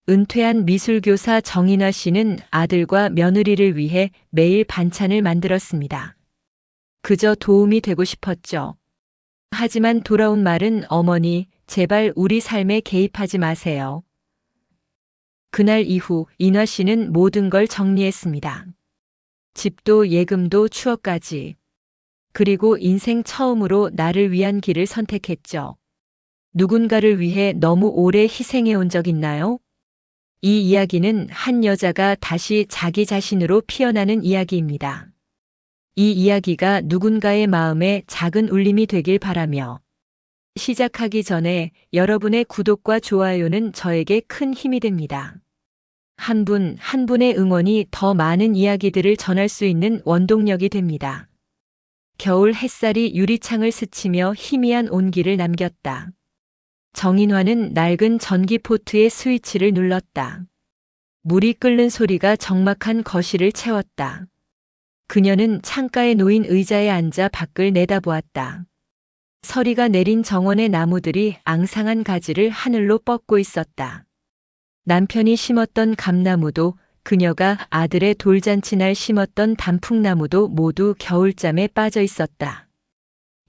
은퇴한 미술교사 정인화 씨는 아들과 며느리를 위해 매일 반찬을 만들었습니다. 그저 도움이 되고 싶었죠. 하지만 돌아온 말은 어머니, 제발 우리 삶에 개입하지 마세요. 그날 이후 인화 씨는 모든 걸 정리했습니다. 집도 예금도 추억까지. 그리고 인생 처음으로 나를 위한 길을 선택했죠. 누군가를 위해 너무 오래 희생해 온 적 있나요? 이 이야기는 한 여자가 다시 자기 자신으로 피어나는 이야기입니다. 이 이야기가 누군가의 마음에 작은 울림이 되길 바라며 시작하기 전에 여러분의 구독과 좋아요는 저에게 큰 힘이 됩니다. 한 분의 응원이 더 많은 이야기들을 전할 수 있는 원동력이 됩니다. 겨울 햇살이 유리창을 스치며 희미한 온기를 남겼다. 정인화는 낡은 전기포트의 스위치를 눌렀다. 물이 끓는 소리가 적막한 거실을 채웠다. 그녀는 창가에 놓인 의자에 앉아 밖을 내다보았다. 서리가 내린 정원의 나무들이 앙상한 가지를 하늘로 뻗고 있었다. 남편이 심었던 감나무도 그녀가 아들의 돌잔치날 심었던 단풍나무도 모두 겨울잠에 빠져 있었다.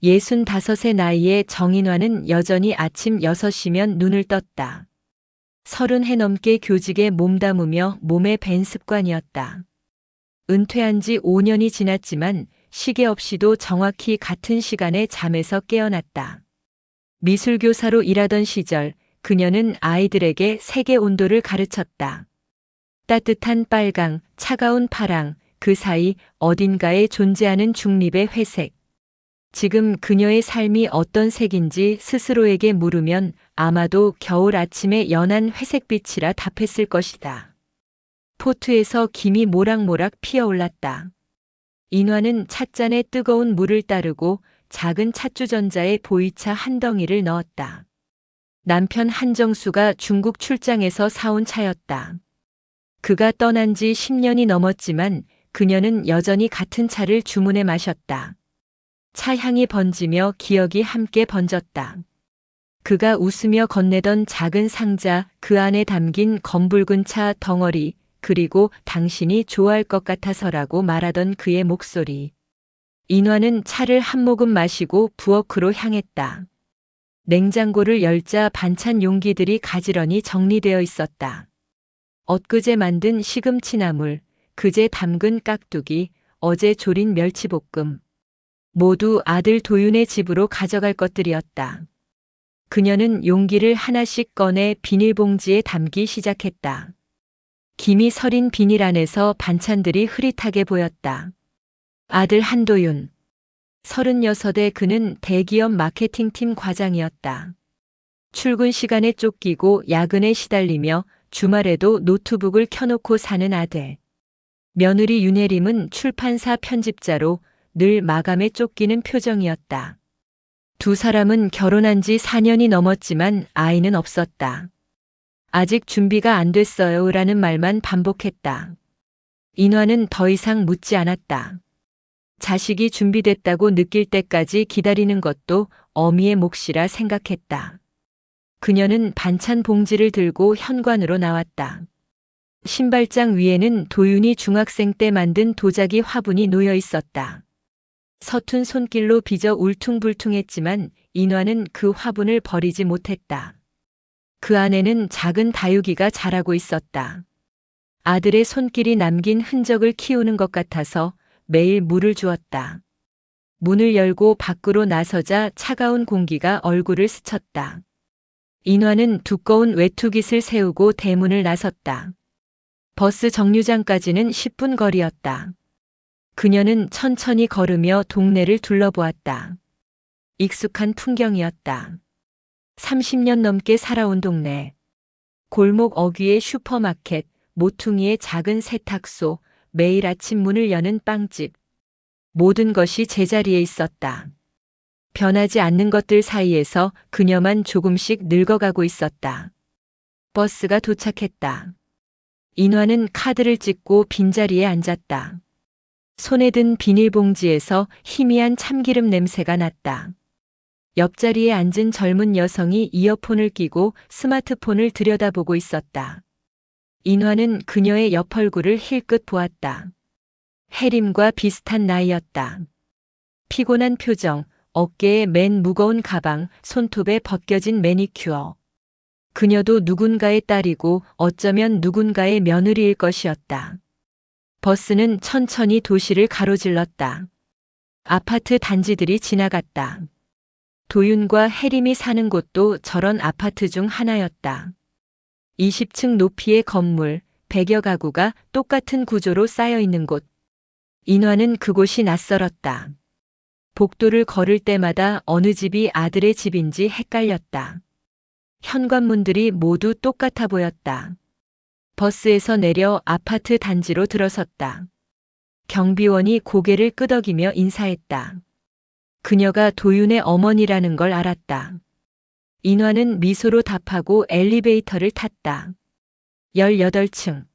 65의 나이에 정인화는 여전히 아침 6시면 눈을 떴다. 30해 넘게 교직에 몸담으며 몸에 밴 습관이었다. 은퇴한 지 5년이 지났지만 시계 없이도 정확히 같은 시간에 잠에서 깨어났다. 미술교사로 일하던 시절 그녀는 아이들에게 세계 온도를 가르쳤다. 따뜻한 빨강, 차가운 파랑, 그 사이 어딘가에 존재하는 중립의 회색. 지금 그녀의 삶이 어떤 색인지 스스로에게 물으면 아마도 겨울 아침의 연한 회색빛이라 답했을 것이다. 포트에서 김이 모락모락 피어올랐다. 인화는 찻잔에 뜨거운 물을 따르고 작은 찻주전자에 보이차 한 덩이를 넣었다. 남편 한정수가 중국 출장에서 사온 차였다. 그가 떠난 지 10년이 넘었지만 그녀는 여전히 같은 차를 주문해 마셨다. 차 향이 번지며 기억이 함께 번졌다. 그가 웃으며 건네던 작은 상자, 그 안에 담긴 검붉은 차 덩어리, 그리고 당신이 좋아할 것 같아서라고 말하던 그의 목소리. 인화는 차를 한 모금 마시고 부엌으로 향했다. 냉장고를 열자 반찬 용기들이 가지런히 정리되어 있었다. 엊그제 만든 시금치나물, 그제 담근 깍두기, 어제 졸인 멸치볶음. 모두 아들 도윤의 집으로 가져갈 것들이었다. 그녀는 용기를 하나씩 꺼내 비닐봉지에 담기 시작했다. 김이 서린 비닐 안에서 반찬들이 흐릿하게 보였다. 아들 한도윤. 36에 그는 대기업 마케팅팀 과장이었다. 출근 시간에 쫓기고 야근에 시달리며 주말에도 노트북을 켜놓고 사는 아들. 며느리 윤혜림은 출판사 편집자로 늘 마감에 쫓기는 표정이었다. 두 사람은 결혼한 지 4년이 넘었지만 아이는 없었다. 아직 준비가 안 됐어요 라는 말만 반복했다. 인화는 더 이상 묻지 않았다. 자식이 준비됐다고 느낄 때까지 기다리는 것도 어미의 몫이라 생각했다. 그녀는 반찬 봉지를 들고 현관으로 나왔다. 신발장 위에는 도윤이 중학생 때 만든 도자기 화분이 놓여 있었다. 서툰 손길로 빚어 울퉁불퉁했지만 인화는 그 화분을 버리지 못했다. 그 안에는 작은 다육이가 자라고 있었다. 아들의 손길이 남긴 흔적을 키우는 것 같아서 매일 물을 주었다. 문을 열고 밖으로 나서자 차가운 공기가 얼굴을 스쳤다. 인화는 두꺼운 외투깃을 세우고 대문을 나섰다. 버스 정류장까지는 10분 거리였다. 그녀는 천천히 걸으며 동네를 둘러보았다. 익숙한 풍경이었다. 30년 넘게 살아온 동네. 골목 어귀의 슈퍼마켓, 모퉁이의 작은 세탁소, 매일 아침 문을 여는 빵집. 모든 것이 제자리에 있었다. 변하지 않는 것들 사이에서 그녀만 조금씩 늙어가고 있었다. 버스가 도착했다. 인화는 카드를 찍고 빈자리에 앉았다. 손에 든 비닐봉지에서 희미한 참기름 냄새가 났다. 옆자리에 앉은 젊은 여성이 이어폰을 끼고 스마트폰을 들여다보고 있었다. 인화는 그녀의 옆얼굴을 힐끗 보았다. 해림과 비슷한 나이였다. 피곤한 표정, 어깨에 맨 무거운 가방, 손톱에 벗겨진 매니큐어. 그녀도 누군가의 딸이고 어쩌면 누군가의 며느리일 것이었다. 버스는 천천히 도시를 가로질렀다. 아파트 단지들이 지나갔다. 도윤과 해림이 사는 곳도 저런 아파트 중 하나였다. 20층 높이의 건물, 100여 가구가 똑같은 구조로 쌓여 있는 곳. 인화는 그곳이 낯설었다. 복도를 걸을 때마다 어느 집이 아들의 집인지 헷갈렸다. 현관문들이 모두 똑같아 보였다. 버스에서 내려 아파트 단지로 들어섰다. 경비원이 고개를 끄덕이며 인사했다. 그녀가 도윤의 어머니라는 걸 알았다. 인화는 미소로 답하고 엘리베이터를 탔다. 18층.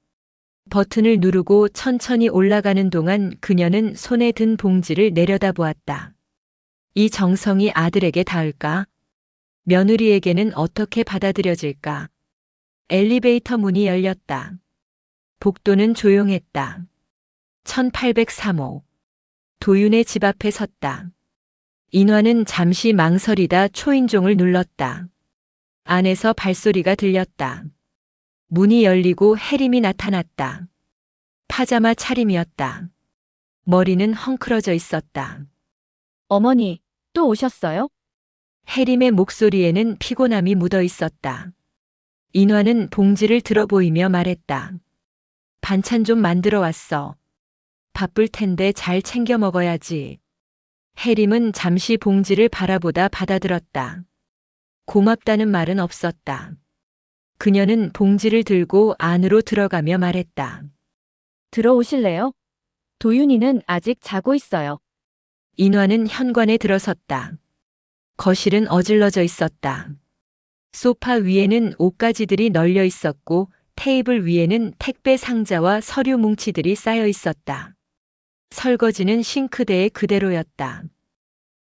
버튼을 누르고 천천히 올라가는 동안 그녀는 손에 든 봉지를 내려다보았다. 이 정성이 아들에게 닿을까? 며느리에게는 어떻게 받아들여질까? 엘리베이터 문이 열렸다. 복도는 조용했다. 1803호. 도윤의 집 앞에 섰다. 인화는 잠시 망설이다 초인종을 눌렀다. 안에서 발소리가 들렸다. 문이 열리고 해림이 나타났다. 파자마 차림이었다. 머리는 헝클어져 있었다. 어머니, 또 오셨어요? 해림의 목소리에는 피곤함이 묻어 있었다. 인화는 봉지를 들어 보이며 말했다. 반찬 좀 만들어 왔어. 바쁠 텐데 잘 챙겨 먹어야지. 해림은 잠시 봉지를 바라보다 받아들었다. 고맙다는 말은 없었다. 그녀는 봉지를 들고 안으로 들어가며 말했다. 들어오실래요? 도윤이는 아직 자고 있어요. 인화는 현관에 들어섰다. 거실은 어질러져 있었다. 소파 위에는 옷가지들이 널려 있었고 테이블 위에는 택배 상자와 서류 뭉치들이 쌓여 있었다. 설거지는 싱크대에 그대로였다.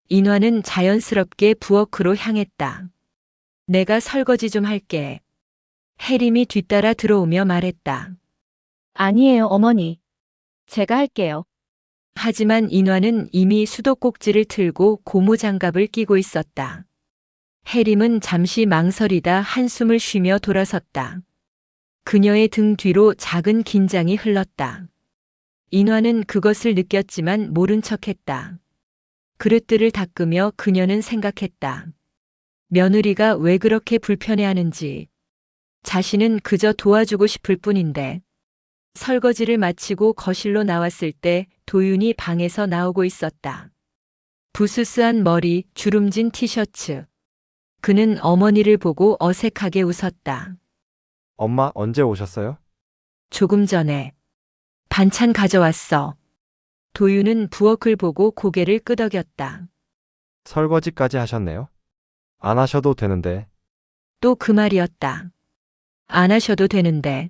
인화는 자연스럽게 부엌으로 향했다. 내가 설거지 좀 할게. 해림이 뒤따라 들어오며 말했다. 아니에요, 어머니. 제가 할게요. 하지만 인화는 이미 수도꼭지를 틀고 고무장갑을 끼고 있었다. 해림은 잠시 망설이다 한숨을 쉬며 돌아섰다. 그녀의 등 뒤로 작은 긴장이 흘렀다. 인화는 그것을 느꼈지만 모른 척했다. 그릇들을 닦으며 그녀는 생각했다. 며느리가 왜 그렇게 불편해하는지. 자신은 그저 도와주고 싶을 뿐인데. 설거지를 마치고 거실로 나왔을 때 도윤이 방에서 나오고 있었다. 부스스한 머리, 주름진 티셔츠. 그는 어머니를 보고 어색하게 웃었다. 엄마 언제 오셨어요? 조금 전에. 반찬 가져왔어. 도윤은 부엌을 보고 고개를 끄덕였다. 설거지까지 하셨네요? 안 하셔도 되는데. 또 그 말이었다. 안 하셔도 되는데.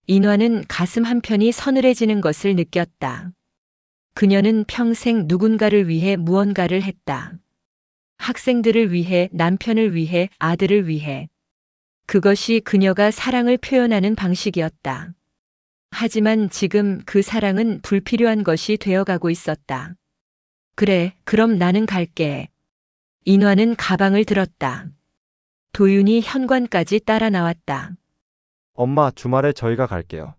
인화는 가슴 한편이 서늘해지는 것을 느꼈다. 그녀는 평생 누군가를 위해 무언가를 했다. 학생들을 위해, 남편을 위해, 아들을 위해. 그것이 그녀가 사랑을 표현하는 방식이었다. 하지만 지금 그 사랑은 불필요한 것이 되어가고 있었다. 그래, 그럼 나는 갈게. 인화는 가방을 들었다. 도윤이 현관까지 따라 나왔다. 엄마 주말에 저희가 갈게요.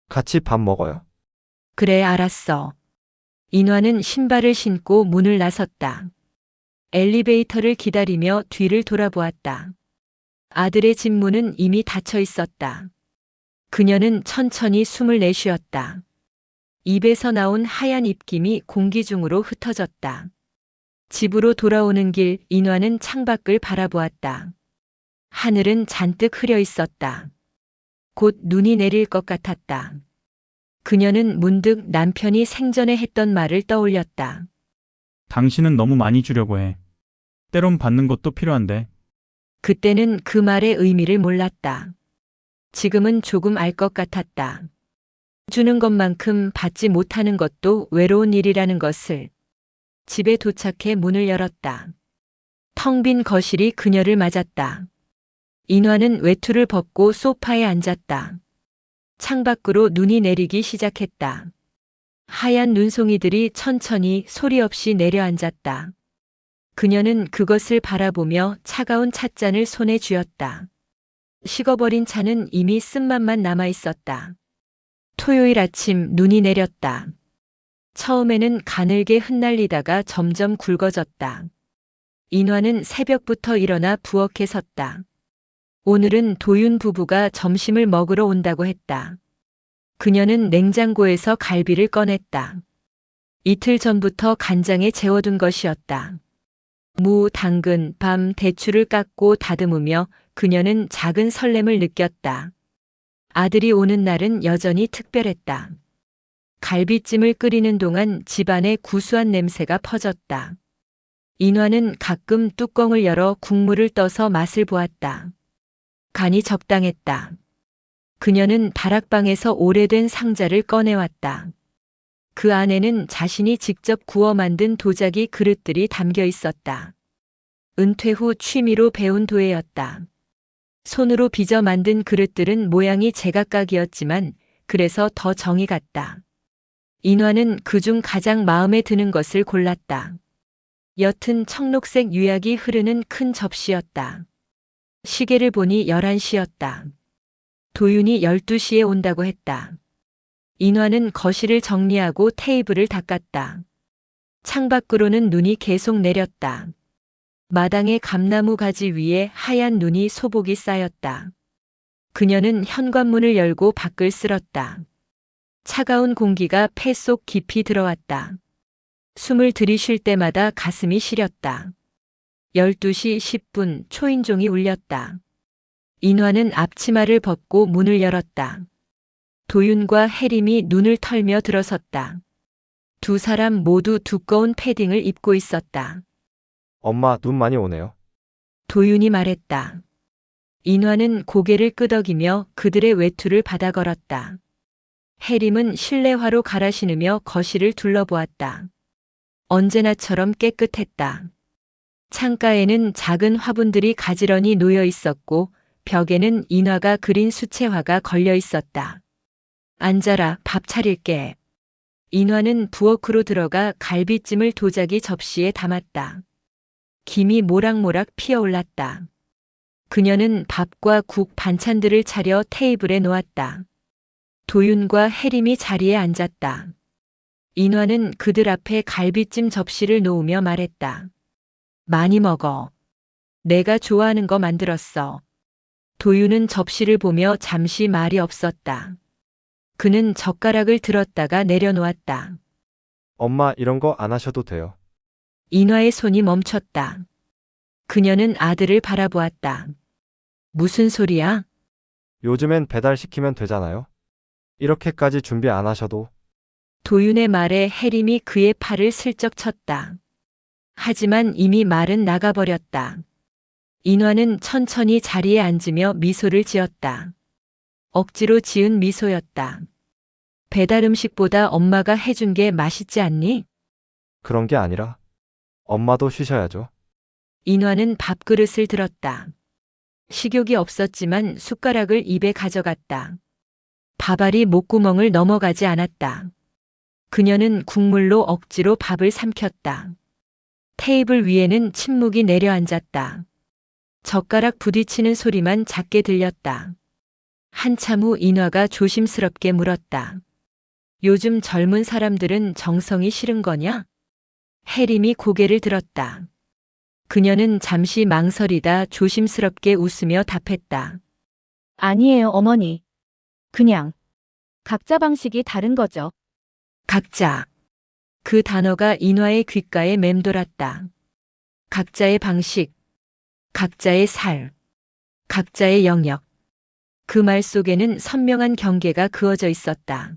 같이 밥 먹어요. 그래, 알았어. 인화는 신발을 신고 문을 나섰다. 엘리베이터를 기다리며 뒤를 돌아보았다. 아들의 집 문은 이미 닫혀 있었다. 그녀는 천천히 숨을 내쉬었다. 입에서 나온 하얀 입김이 공기 중으로 흩어졌다. 집으로 돌아오는 길, 인화는 창밖을 바라보았다. 하늘은 잔뜩 흐려 있었다. 곧 눈이 내릴 것 같았다. 그녀는 문득 남편이 생전에 했던 말을 떠올렸다. 당신은 너무 많이 주려고 해. 때론 받는 것도 필요한데. 그때는 그 말의 의미를 몰랐다. 지금은 조금 알 것 같았다. 주는 것만큼 받지 못하는 것도 외로운 일이라는 것을. 집에 도착해 문을 열었다. 텅 빈 거실이 그녀를 맞았다. 인화는 외투를 벗고 소파에 앉았다. 창밖으로 눈이 내리기 시작했다. 하얀 눈송이들이 천천히 소리 없이 내려앉았다. 그녀는 그것을 바라보며 차가운 찻잔을 손에 쥐었다. 식어버린 차는 이미 쓴맛만 남아 있었다. 토요일 아침 눈이 내렸다. 처음에는 가늘게 흩날리다가 점점 굵어졌다. 인화는 새벽부터 일어나 부엌에 섰다. 오늘은 도윤 부부가 점심을 먹으러 온다고 했다. 그녀는 냉장고에서 갈비를 꺼냈다. 이틀 전부터 간장에 재워둔 것이었다. 무, 당근, 밤, 대추를 깎고 다듬으며 그녀는 작은 설렘을 느꼈다. 아들이 오는 날은 여전히 특별했다. 갈비찜을 끓이는 동안 집안에 구수한 냄새가 퍼졌다. 인화는 가끔 뚜껑을 열어 국물을 떠서 맛을 보았다. 간이 적당했다. 그녀는 다락방에서 오래된 상자를 꺼내왔다. 그 안에는 자신이 직접 구워 만든 도자기 그릇들이 담겨 있었다. 은퇴 후 취미로 배운 도예였다. 손으로 빚어 만든 그릇들은 모양이 제각각이었지만 그래서 더 정이 갔다. 인화는 그중 가장 마음에 드는 것을 골랐다. 옅은 청록색 유약이 흐르는 큰 접시였다. 시계를 보니 11시였다. 도윤이 12시에 온다고 했다. 인화는 거실을 정리하고 테이블을 닦았다. 창밖으로는 눈이 계속 내렸다. 마당의 감나무 가지 위에 하얀 눈이 소복이 쌓였다. 그녀는 현관문을 열고 밖을 쓸었다. 차가운 공기가 폐 속 깊이 들어왔다. 숨을 들이쉴 때마다 가슴이 시렸다. 12시 10분 초인종이 울렸다. 인화는 앞치마를 벗고 문을 열었다. 도윤과 혜림이 눈을 털며 들어섰다. 두 사람 모두 두꺼운 패딩을 입고 있었다. 엄마, 눈 많이 오네요. 도윤이 말했다. 인화는 고개를 끄덕이며 그들의 외투를 받아 걸었다. 혜림은 실내화로 갈아 신으며 거실을 둘러보았다. 언제나처럼 깨끗했다. 창가에는 작은 화분들이 가지런히 놓여 있었고 벽에는 인화가 그린 수채화가 걸려 있었다. 앉아라, 밥 차릴게. 인화는 부엌으로 들어가 갈비찜을 도자기 접시에 담았다. 김이 모락모락 피어올랐다. 그녀는 밥과 국, 반찬들을 차려 테이블에 놓았다. 도윤과 혜림이 자리에 앉았다. 인화는 그들 앞에 갈비찜 접시를 놓으며 말했다. 많이 먹어. 내가 좋아하는 거 만들었어. 도윤은 접시를 보며 잠시 말이 없었다. 그는 젓가락을 들었다가 내려놓았다. 엄마, 이런 거 안 하셔도 돼요. 인화의 손이 멈췄다. 그녀는 아들을 바라보았다. 무슨 소리야? 요즘엔 배달 시키면 되잖아요. 이렇게까지 준비 안 하셔도. 도윤의 말에 혜림이 그의 팔을 슬쩍 쳤다. 하지만 이미 말은 나가버렸다. 인화는 천천히 자리에 앉으며 미소를 지었다. 억지로 지은 미소였다. 배달 음식보다 엄마가 해준 게 맛있지 않니? 그런 게 아니라 엄마도 쉬셔야죠. 인화는 밥그릇을 들었다. 식욕이 없었지만 숟가락을 입에 가져갔다. 밥알이 목구멍을 넘어가지 않았다. 그녀는 국물로 억지로 밥을 삼켰다. 테이블 위에는 침묵이 내려앉았다. 젓가락 부딪히는 소리만 작게 들렸다. 한참 후 인화가 조심스럽게 물었다. 요즘 젊은 사람들은 정성이 싫은 거냐? 혜림이 고개를 들었다. 그녀는 잠시 망설이다 조심스럽게 웃으며 답했다. 아니에요, 어머니. 그냥 각자 방식이 다른 거죠. 각자. 그 단어가 인화의 귓가에 맴돌았다. 각자의 방식, 각자의 살, 각자의 영역. 그 말 속에는 선명한 경계가 그어져 있었다.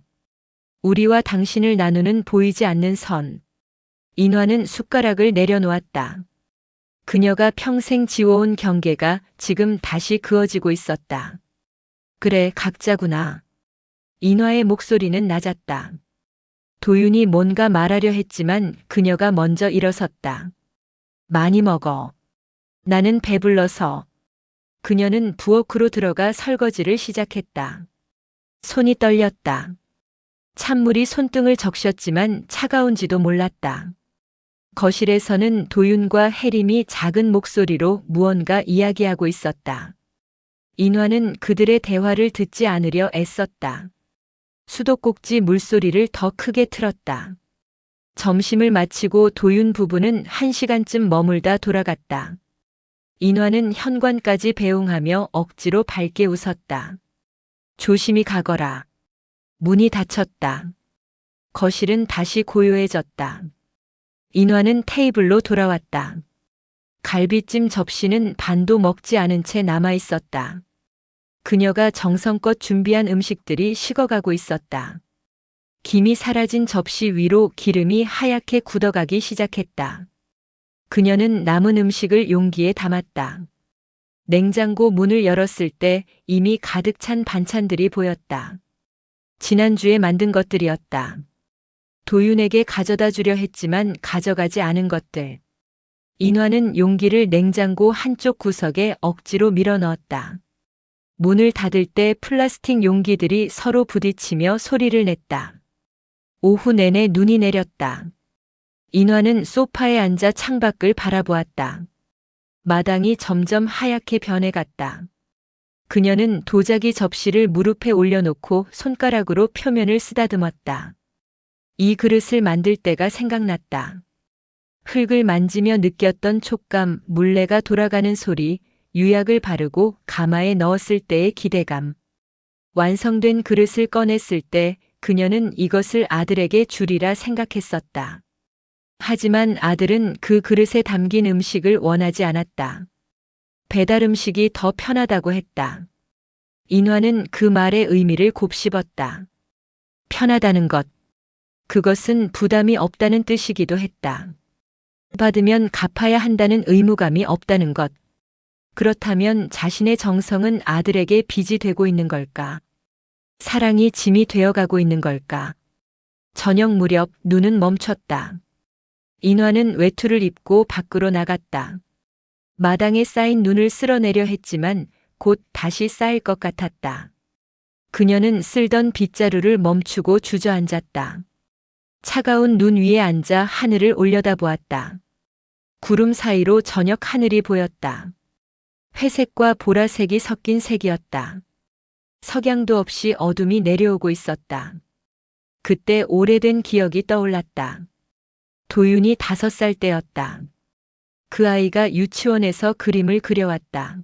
우리와 당신을 나누는 보이지 않는 선. 인화는 숟가락을 내려놓았다. 그녀가 평생 지워온 경계가 지금 다시 그어지고 있었다. 그래, 각자구나. 인화의 목소리는 낮았다. 도윤이 뭔가 말하려 했지만 그녀가 먼저 일어섰다. 많이 먹어. 나는 배불러서. 그녀는 부엌으로 들어가 설거지를 시작했다. 손이 떨렸다. 찬물이 손등을 적셨지만 차가운지도 몰랐다. 거실에서는 도윤과 혜림이 작은 목소리로 무언가 이야기하고 있었다. 인화는 그들의 대화를 듣지 않으려 애썼다. 수도꼭지 물소리를 더 크게 틀었다. 점심을 마치고 도윤 부부는 1시간쯤 머물다 돌아갔다. 인화는 현관까지 배웅하며 억지로 밝게 웃었다. 조심히 가거라. 문이 닫혔다. 거실은 다시 고요해졌다. 인화는 테이블로 돌아왔다. 갈비찜 접시는 반도 먹지 않은 채 남아 있었다. 그녀가 정성껏 준비한 음식들이 식어가고 있었다. 김이 사라진 접시 위로 기름이 하얗게 굳어가기 시작했다. 그녀는 남은 음식을 용기에 담았다. 냉장고 문을 열었을 때 이미 가득 찬 반찬들이 보였다. 지난주에 만든 것들이었다. 도윤에게 가져다 주려 했지만 가져가지 않은 것들. 인화는 용기를 냉장고 한쪽 구석에 억지로 밀어 넣었다. 문을 닫을 때 플라스틱 용기들이 서로 부딪히며 소리를 냈다. 오후 내내 눈이 내렸다. 인화는 소파에 앉아 창밖을 바라보았다. 마당이 점점 하얗게 변해갔다. 그녀는 도자기 접시를 무릎에 올려놓고 손가락으로 표면을 쓰다듬었다. 이 그릇을 만들 때가 생각났다. 흙을 만지며 느꼈던 촉감, 물레가 돌아가는 소리, 유약을 바르고 가마에 넣었을 때의 기대감. 완성된 그릇을 꺼냈을 때 그녀는 이것을 아들에게 주리라 생각했었다. 하지만 아들은 그 그릇에 담긴 음식을 원하지 않았다. 배달 음식이 더 편하다고 했다. 인화는 그 말의 의미를 곱씹었다. 편하다는 것. 그것은 부담이 없다는 뜻이기도 했다. 받으면 갚아야 한다는 의무감이 없다는 것. 그렇다면 자신의 정성은 아들에게 빚이 되고 있는 걸까? 사랑이 짐이 되어가고 있는 걸까? 저녁 무렵 눈은 멈췄다. 인화는 외투를 입고 밖으로 나갔다. 마당에 쌓인 눈을 쓸어내려 했지만 곧 다시 쌓일 것 같았다. 그녀는 쓸던 빗자루를 멈추고 주저앉았다. 차가운 눈 위에 앉아 하늘을 올려다보았다. 구름 사이로 저녁 하늘이 보였다. 회색과 보라색이 섞인 색이었다. 석양도 없이 어둠이 내려오고 있었다. 그때 오래된 기억이 떠올랐다. 도윤이 5살 때였다. 그 아이가 유치원에서 그림을 그려왔다.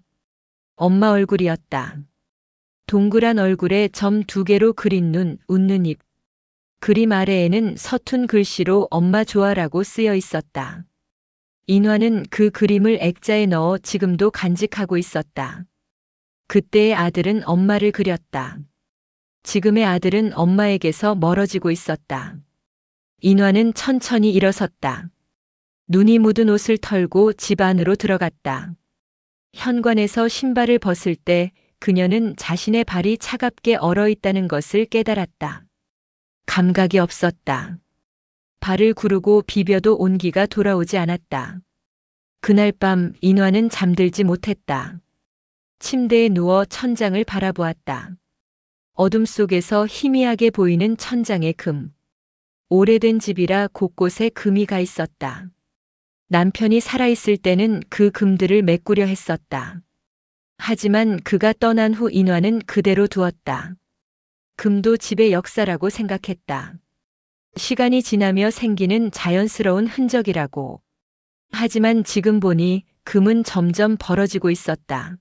엄마 얼굴이었다. 동그란 얼굴에 점 2개로 그린 눈, 웃는 입. 그림 아래에는 서툰 글씨로 엄마 좋아라고 쓰여 있었다. 인화는 그 그림을 액자에 넣어 지금도 간직하고 있었다. 그때의 아들은 엄마를 그렸다. 지금의 아들은 엄마에게서 멀어지고 있었다. 인화는 천천히 일어섰다. 눈이 묻은 옷을 털고 집 안으로 들어갔다. 현관에서 신발을 벗을 때 그녀는 자신의 발이 차갑게 얼어 있다는 것을 깨달았다. 감각이 없었다. 발을 구르고 비벼도 온기가 돌아오지 않았다. 그날 밤 인화는 잠들지 못했다. 침대에 누워 천장을 바라보았다. 어둠 속에서 희미하게 보이는 천장의 금. 오래된 집이라 곳곳에 금이 가 있었다. 남편이 살아있을 때는 그 금들을 메꾸려 했었다. 하지만 그가 떠난 후 인화는 그대로 두었다. 금도 집의 역사라고 생각했다. 시간이 지나며 생기는 자연스러운 흔적이라고. 하지만 지금 보니 금은 점점 벌어지고 있었다.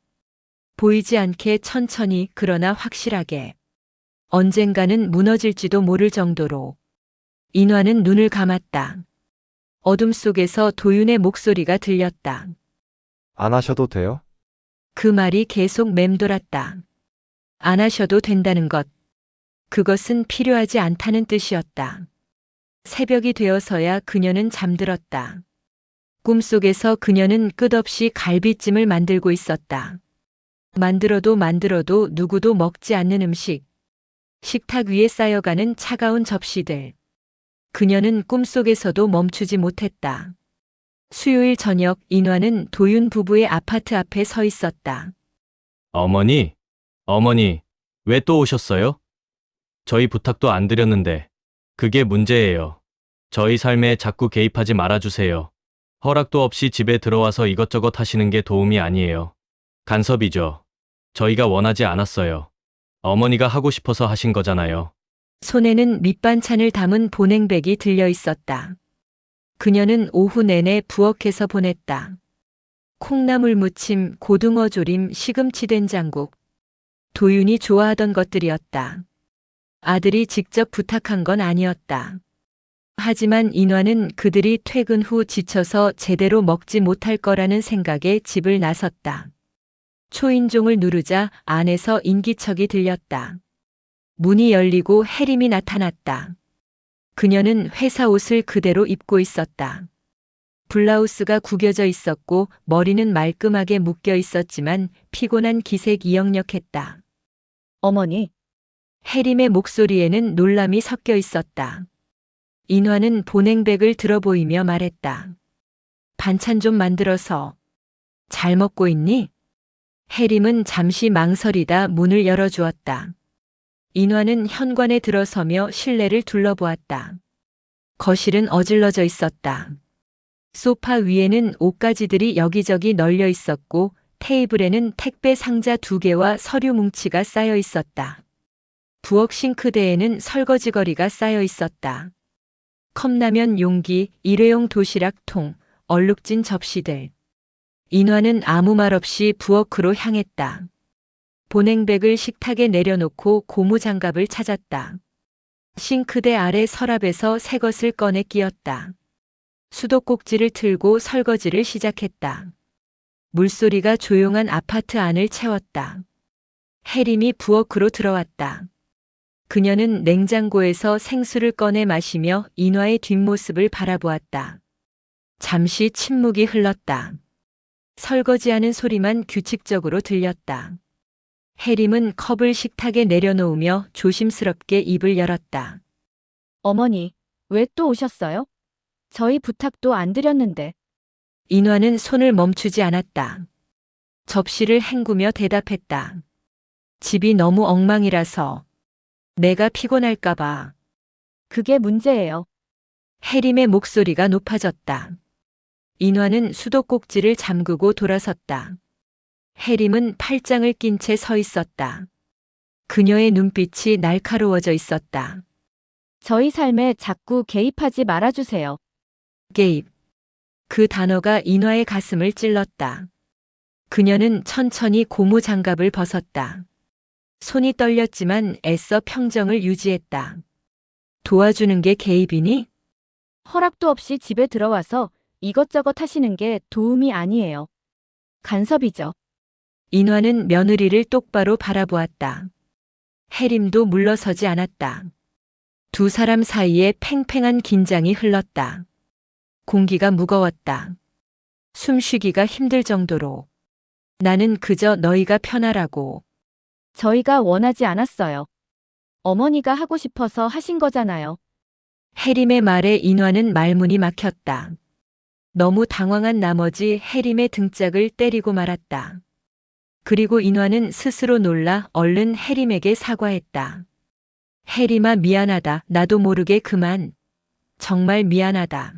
보이지 않게 천천히 그러나 확실하게. 언젠가는 무너질지도 모를 정도로. 인화는 눈을 감았다. 어둠 속에서 도윤의 목소리가 들렸다. 안 하셔도 돼요? 그 말이 계속 맴돌았다. 안 하셔도 된다는 것. 그것은 필요하지 않다는 뜻이었다. 새벽이 되어서야 그녀는 잠들었다. 꿈속에서 그녀는 끝없이 갈비찜을 만들고 있었다. 만들어도 누구도 먹지 않는 음식. 식탁 위에 쌓여가는 차가운 접시들. 그녀는 꿈속에서도 멈추지 못했다. 수요일 저녁 인화는 도윤 부부의 아파트 앞에 서 있었다. 어머니, 어머니, 왜 또 오셨어요? 저희 부탁도 안 드렸는데. 그게 문제예요. 저희 삶에 자꾸 개입하지 말아주세요. 허락도 없이 집에 들어와서 이것저것 하시는 게 도움이 아니에요. 간섭이죠. 저희가 원하지 않았어요. 어머니가 하고 싶어서 하신 거잖아요. 손에는 밑반찬을 담은 보냉백이 들려 있었다. 그녀는 오후 내내 부엌에서 보냈다. 콩나물 무침, 고등어 조림, 시금치 된장국. 도윤이 좋아하던 것들이었다. 아들이 직접 부탁한 건 아니었다. 하지만 인화는 그들이 퇴근 후 지쳐서 제대로 먹지 못할 거라는 생각에 집을 나섰다. 초인종을 누르자 안에서 인기척이 들렸다. 문이 열리고 혜림이 나타났다. 그녀는 회사 옷을 그대로 입고 있었다. 블라우스가 구겨져 있었고 머리는 말끔하게 묶여 있었지만 피곤한 기색이 역력했다. 어머니, 혜림의 목소리에는 놀람이 섞여 있었다. 인화는 보냉백을 들어보이며 말했다. 반찬 좀 만들어서. 잘 먹고 있니? 혜림은 잠시 망설이다 문을 열어주었다. 인화는 현관에 들어서며 실내를 둘러보았다. 거실은 어질러져 있었다. 소파 위에는 옷가지들이 여기저기 널려 있었고 테이블에는 택배 상자 2개와 서류 뭉치가 쌓여 있었다. 부엌 싱크대에는 설거지거리가 쌓여 있었다. 컵라면 용기, 일회용 도시락통, 얼룩진 접시들. 인화는 아무 말 없이 부엌으로 향했다. 보냉백을 식탁에 내려놓고 고무장갑을 찾았다. 싱크대 아래 서랍에서 새 것을 꺼내 끼웠다. 수도꼭지를 틀고 설거지를 시작했다. 물소리가 조용한 아파트 안을 채웠다. 혜림이 부엌으로 들어왔다. 그녀는 냉장고에서 생수를 꺼내 마시며 인화의 뒷모습을 바라보았다. 잠시 침묵이 흘렀다. 설거지하는 소리만 규칙적으로 들렸다. 혜림은 컵을 식탁에 내려놓으며 조심스럽게 입을 열었다. 어머니, 왜 또 오셨어요? 저희 부탁도 안 드렸는데. 인화는 손을 멈추지 않았다. 접시를 헹구며 대답했다. 집이 너무 엉망이라서 내가 피곤할까봐. 그게 문제예요. 혜림의 목소리가 높아졌다. 인화는 수도꼭지를 잠그고 돌아섰다. 혜림은 팔짱을 낀 채 서 있었다. 그녀의 눈빛이 날카로워져 있었다. 저희 삶에 자꾸 개입하지 말아주세요. 개입. 그 단어가 인화의 가슴을 찔렀다. 그녀는 천천히 고무 장갑을 벗었다. 손이 떨렸지만 애써 평정을 유지했다. 도와주는 게 개입이니? 허락도 없이 집에 들어와서 이것저것 하시는 게 도움이 아니에요. 간섭이죠. 인화는 며느리를 똑바로 바라보았다. 혜림도 물러서지 않았다. 두 사람 사이에 팽팽한 긴장이 흘렀다. 공기가 무거웠다. 숨쉬기가 힘들 정도로. 나는 그저 너희가 편하라고. 저희가 원하지 않았어요. 어머니가 하고 싶어서 하신 거잖아요. 혜림의 말에 인화는 말문이 막혔다. 너무 당황한 나머지 혜림의 등짝을 때리고 말았다. 그리고 인화는 스스로 놀라 얼른 혜림에게 사과했다. 혜림아 미안하다. 나도 모르게 그만. 정말 미안하다.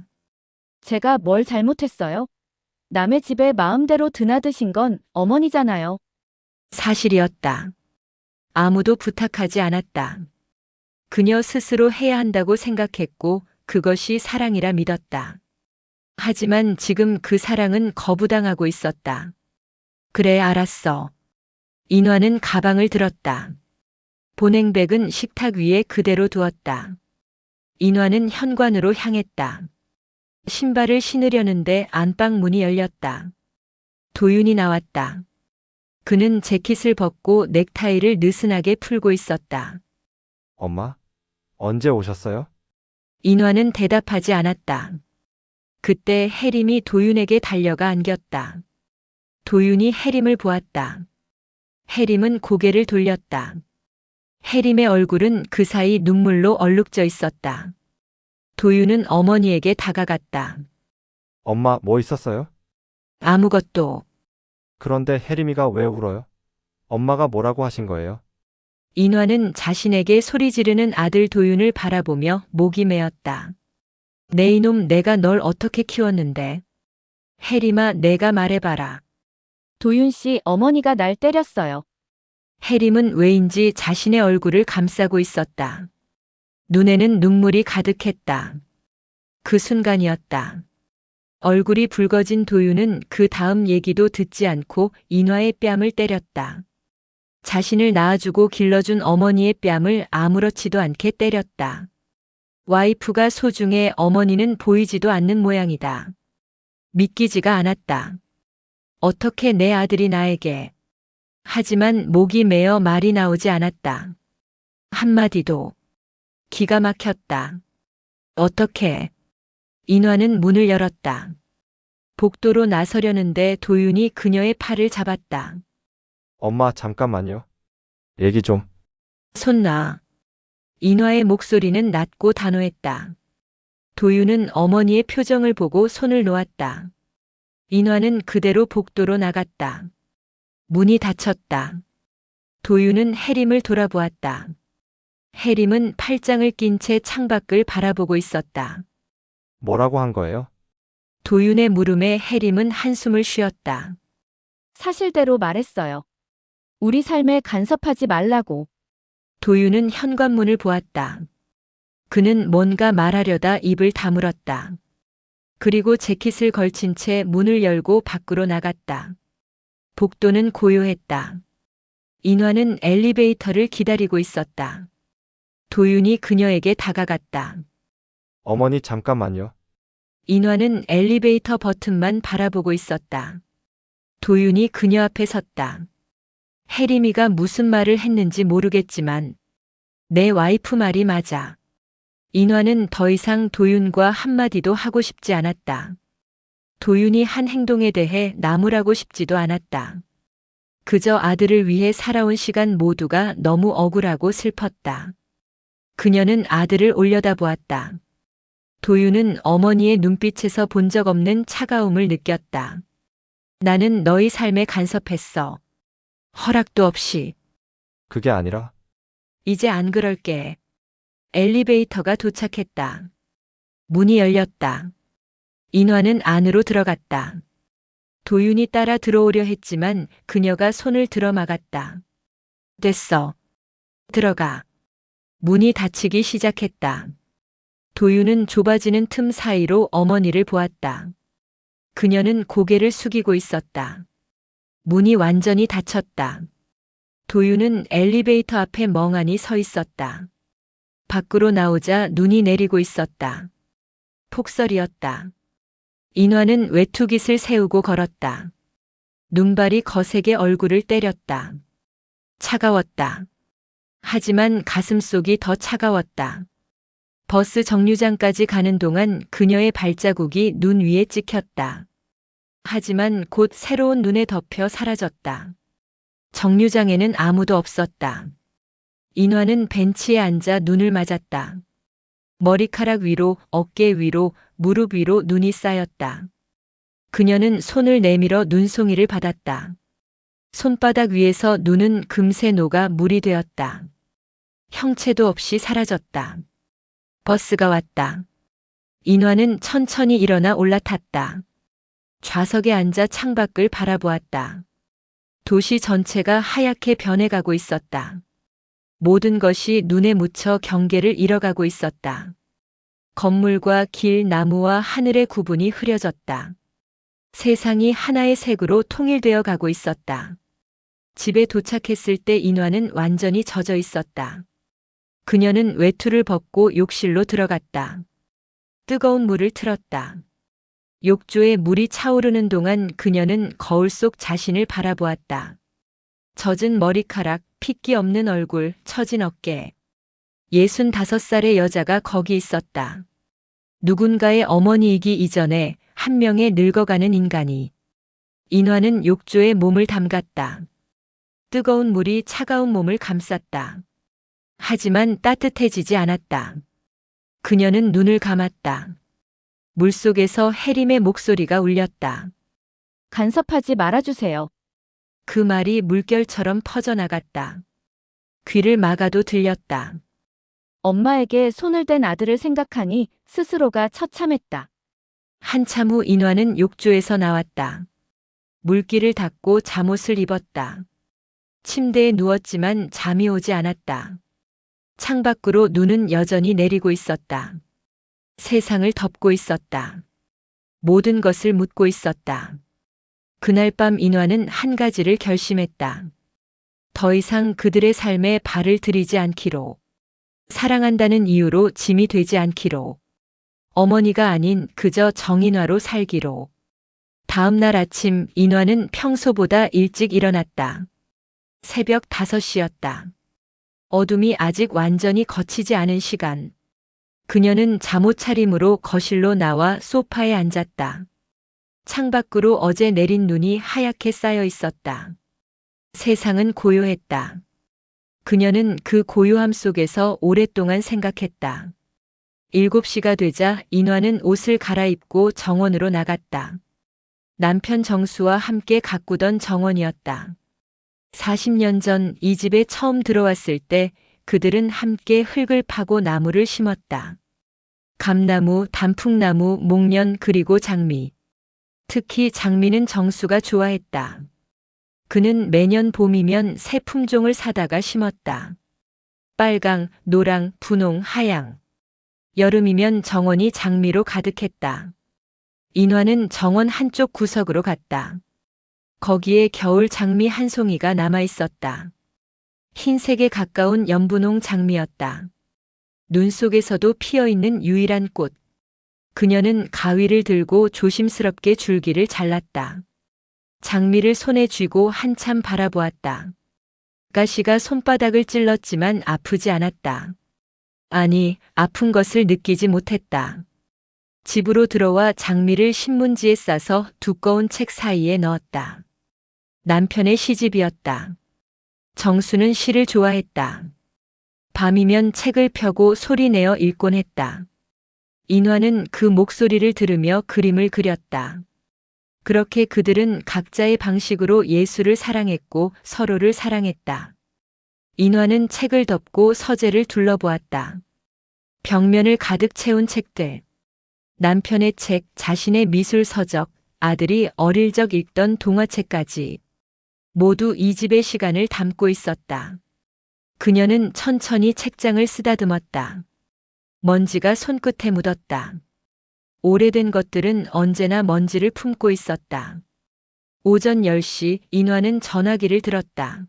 제가 뭘 잘못했어요? 남의 집에 마음대로 드나드신 건 어머니잖아요. 사실이었다. 아무도 부탁하지 않았다. 그녀 스스로 해야 한다고 생각했고 그것이 사랑이라 믿었다. 하지만 지금 그 사랑은 거부당하고 있었다. 그래, 알았어. 인화는 가방을 들었다. 보냉백은 식탁 위에 그대로 두었다. 인화는 현관으로 향했다. 신발을 신으려는데 안방 문이 열렸다. 도윤이 나왔다. 그는 재킷을 벗고 넥타이를 느슨하게 풀고 있었다. 엄마? 언제 오셨어요? 인화는 대답하지 않았다. 그때 혜림이 도윤에게 달려가 안겼다. 도윤이 혜림을 보았다. 혜림은 고개를 돌렸다. 혜림의 얼굴은 그 사이 눈물로 얼룩져 있었다. 도윤은 어머니에게 다가갔다. 엄마, 뭐 있었어요? 아무것도. 그런데 혜림이가 왜 울어요? 엄마가 뭐라고 하신 거예요? 인화는 자신에게 소리 지르는 아들 도윤을 바라보며 목이 메었다. 내 이놈 내가 널 어떻게 키웠는데. 혜림아 내가 말해봐라. 도윤 씨 어머니가 날 때렸어요. 혜림은 왜인지 자신의 얼굴을 감싸고 있었다. 눈에는 눈물이 가득했다. 그 순간이었다. 얼굴이 붉어진 도윤은 그 다음 얘기도 듣지 않고 인화의 뺨을 때렸다. 자신을 낳아주고 길러준 어머니의 뺨을 아무렇지도 않게 때렸다. 와이프가 소중해 어머니는 보이지도 않는 모양이다. 믿기지가 않았다. 어떻게 내 아들이 나에게. 하지만 목이 메어 말이 나오지 않았다. 한마디도. 기가 막혔다. 어떻게. 인화는 문을 열었다. 복도로 나서려는데 도윤이 그녀의 팔을 잡았다. 엄마, 잠깐만요. 얘기 좀. 손 놔. 인화의 목소리는 낮고 단호했다. 도윤은 어머니의 표정을 보고 손을 놓았다. 인화는 그대로 복도로 나갔다. 문이 닫혔다. 도윤은 혜림을 돌아보았다. 혜림은 팔짱을 낀 채 창밖을 바라보고 있었다. 뭐라고 한 거예요? 도윤의 물음에 혜림은 한숨을 쉬었다. 사실대로 말했어요. 우리 삶에 간섭하지 말라고. 도윤은 현관문을 보았다. 그는 뭔가 말하려다 입을 다물었다. 그리고 재킷을 걸친 채 문을 열고 밖으로 나갔다. 복도는 고요했다. 인화는 엘리베이터를 기다리고 있었다. 도윤이 그녀에게 다가갔다. 어머니, 잠깐만요. 인화는 엘리베이터 버튼만 바라보고 있었다. 도윤이 그녀 앞에 섰다. 혜림이가 무슨 말을 했는지 모르겠지만 내 와이프 말이 맞아. 인화는 더 이상 도윤과 한마디도 하고 싶지 않았다. 도윤이 한 행동에 대해 나무라고 싶지도 않았다. 그저 아들을 위해 살아온 시간 모두가 너무 억울하고 슬펐다. 그녀는 아들을 올려다보았다. 도윤은 어머니의 눈빛에서 본 적 없는 차가움을 느꼈다. 나는 너희 삶에 간섭했어. 허락도 없이. 그게 아니라 이제 안 그럴게. 엘리베이터가 도착했다. 문이 열렸다. 인화는 안으로 들어갔다. 도윤이 따라 들어오려 했지만 그녀가 손을 들어 막았다. 됐어. 들어가. 문이 닫히기 시작했다. 도윤은 좁아지는 틈 사이로 어머니를 보았다. 그녀는 고개를 숙이고 있었다. 문이 완전히 닫혔다. 도윤은 엘리베이터 앞에 멍하니 서 있었다. 밖으로 나오자 눈이 내리고 있었다. 폭설이었다. 인화는 외투깃을 세우고 걸었다. 눈발이 거세게 얼굴을 때렸다. 차가웠다. 하지만 가슴속이 더 차가웠다. 버스 정류장까지 가는 동안 그녀의 발자국이 눈 위에 찍혔다. 하지만 곧 새로운 눈에 덮여 사라졌다. 정류장에는 아무도 없었다. 인화는 벤치에 앉아 눈을 맞았다. 머리카락 위로, 어깨 위로, 무릎 위로 눈이 쌓였다. 그녀는 손을 내밀어 눈송이를 받았다. 손바닥 위에서 눈은 금세 녹아 물이 되었다. 형체도 없이 사라졌다. 버스가 왔다. 인화는 천천히 일어나 올라탔다. 좌석에 앉아 창밖을 바라보았다. 도시 전체가 하얗게 변해가고 있었다. 모든 것이 눈에 묻혀 경계를 잃어가고 있었다. 건물과 길, 나무와 하늘의 구분이 흐려졌다. 세상이 하나의 색으로 통일되어 가고 있었다. 집에 도착했을 때 인화는 완전히 젖어 있었다. 그녀는 외투를 벗고 욕실로 들어갔다. 뜨거운 물을 틀었다. 욕조에 물이 차오르는 동안 그녀는 거울 속 자신을 바라보았다. 젖은 머리카락, 핏기 없는 얼굴, 처진 어깨. 65살의 여자가 거기 있었다. 누군가의 어머니이기 이전에 한 명의 늙어가는 인간이. 인화는 욕조에 몸을 담갔다. 뜨거운 물이 차가운 몸을 감쌌다. 하지만 따뜻해지지 않았다. 그녀는 눈을 감았다. 물속에서 혜림의 목소리가 울렸다. 간섭하지 말아주세요. 그 말이 물결처럼 퍼져나갔다. 귀를 막아도 들렸다. 엄마에게 손을 댄 아들을 생각하니 스스로가 처참했다. 한참 후 인화는 욕조에서 나왔다. 물기를 닦고 잠옷을 입었다. 침대에 누웠지만 잠이 오지 않았다. 창밖으로 눈은 여전히 내리고 있었다. 세상을 덮고 있었다. 모든 것을 묻고 있었다. 그날 밤 인화는 한 가지를 결심했다. 더 이상 그들의 삶에 발을 들이지 않기로. 사랑한다는 이유로 짐이 되지 않기로. 어머니가 아닌 그저 정인화로 살기로. 다음 날 아침 인화는 평소보다 일찍 일어났다. 새벽 5시였다. 어둠이 아직 완전히 걷히지 않은 시간. 그녀는 잠옷 차림으로 거실로 나와 소파에 앉았다. 창밖으로 어제 내린 눈이 하얗게 쌓여 있었다. 세상은 고요했다. 그녀는 그 고요함 속에서 오랫동안 생각했다. 7시가 되자 인화는 옷을 갈아입고 정원으로 나갔다. 남편 정수와 함께 가꾸던 정원이었다. 40년 전 이 집에 처음 들어왔을 때 그들은 함께 흙을 파고 나무를 심었다. 감나무, 단풍나무, 목련 그리고 장미. 특히 장미는 정수가 좋아했다. 그는 매년 봄이면 새 품종을 사다가 심었다. 빨강, 노랑, 분홍, 하양. 여름이면 정원이 장미로 가득했다. 인화는 정원 한쪽 구석으로 갔다. 거기에 겨울 장미 한 송이가 남아 있었다. 흰색에 가까운 연분홍 장미였다. 눈 속에서도 피어 있는 유일한 꽃. 그녀는 가위를 들고 조심스럽게 줄기를 잘랐다. 장미를 손에 쥐고 한참 바라보았다. 가시가 손바닥을 찔렀지만 아프지 않았다. 아니, 아픈 것을 느끼지 못했다. 집으로 들어와 장미를 신문지에 싸서 두꺼운 책 사이에 넣었다. 남편의 시집이었다. 정수는 시를 좋아했다. 밤이면 책을 펴고 소리내어 읽곤 했다. 인화는 그 목소리를 들으며 그림을 그렸다. 그렇게 그들은 각자의 방식으로 예술을 사랑했고 서로를 사랑했다. 인화는 책을 덮고 서재를 둘러보았다. 벽면을 가득 채운 책들. 남편의 책, 자신의 미술 서적, 아들이 어릴 적 읽던 동화책까지. 모두 이 집의 시간을 담고 있었다. 그녀는 천천히 책장을 쓰다듬었다. 먼지가 손끝에 묻었다. 오래된 것들은 언제나 먼지를 품고 있었다. 오전 10시 인화는 전화기를 들었다.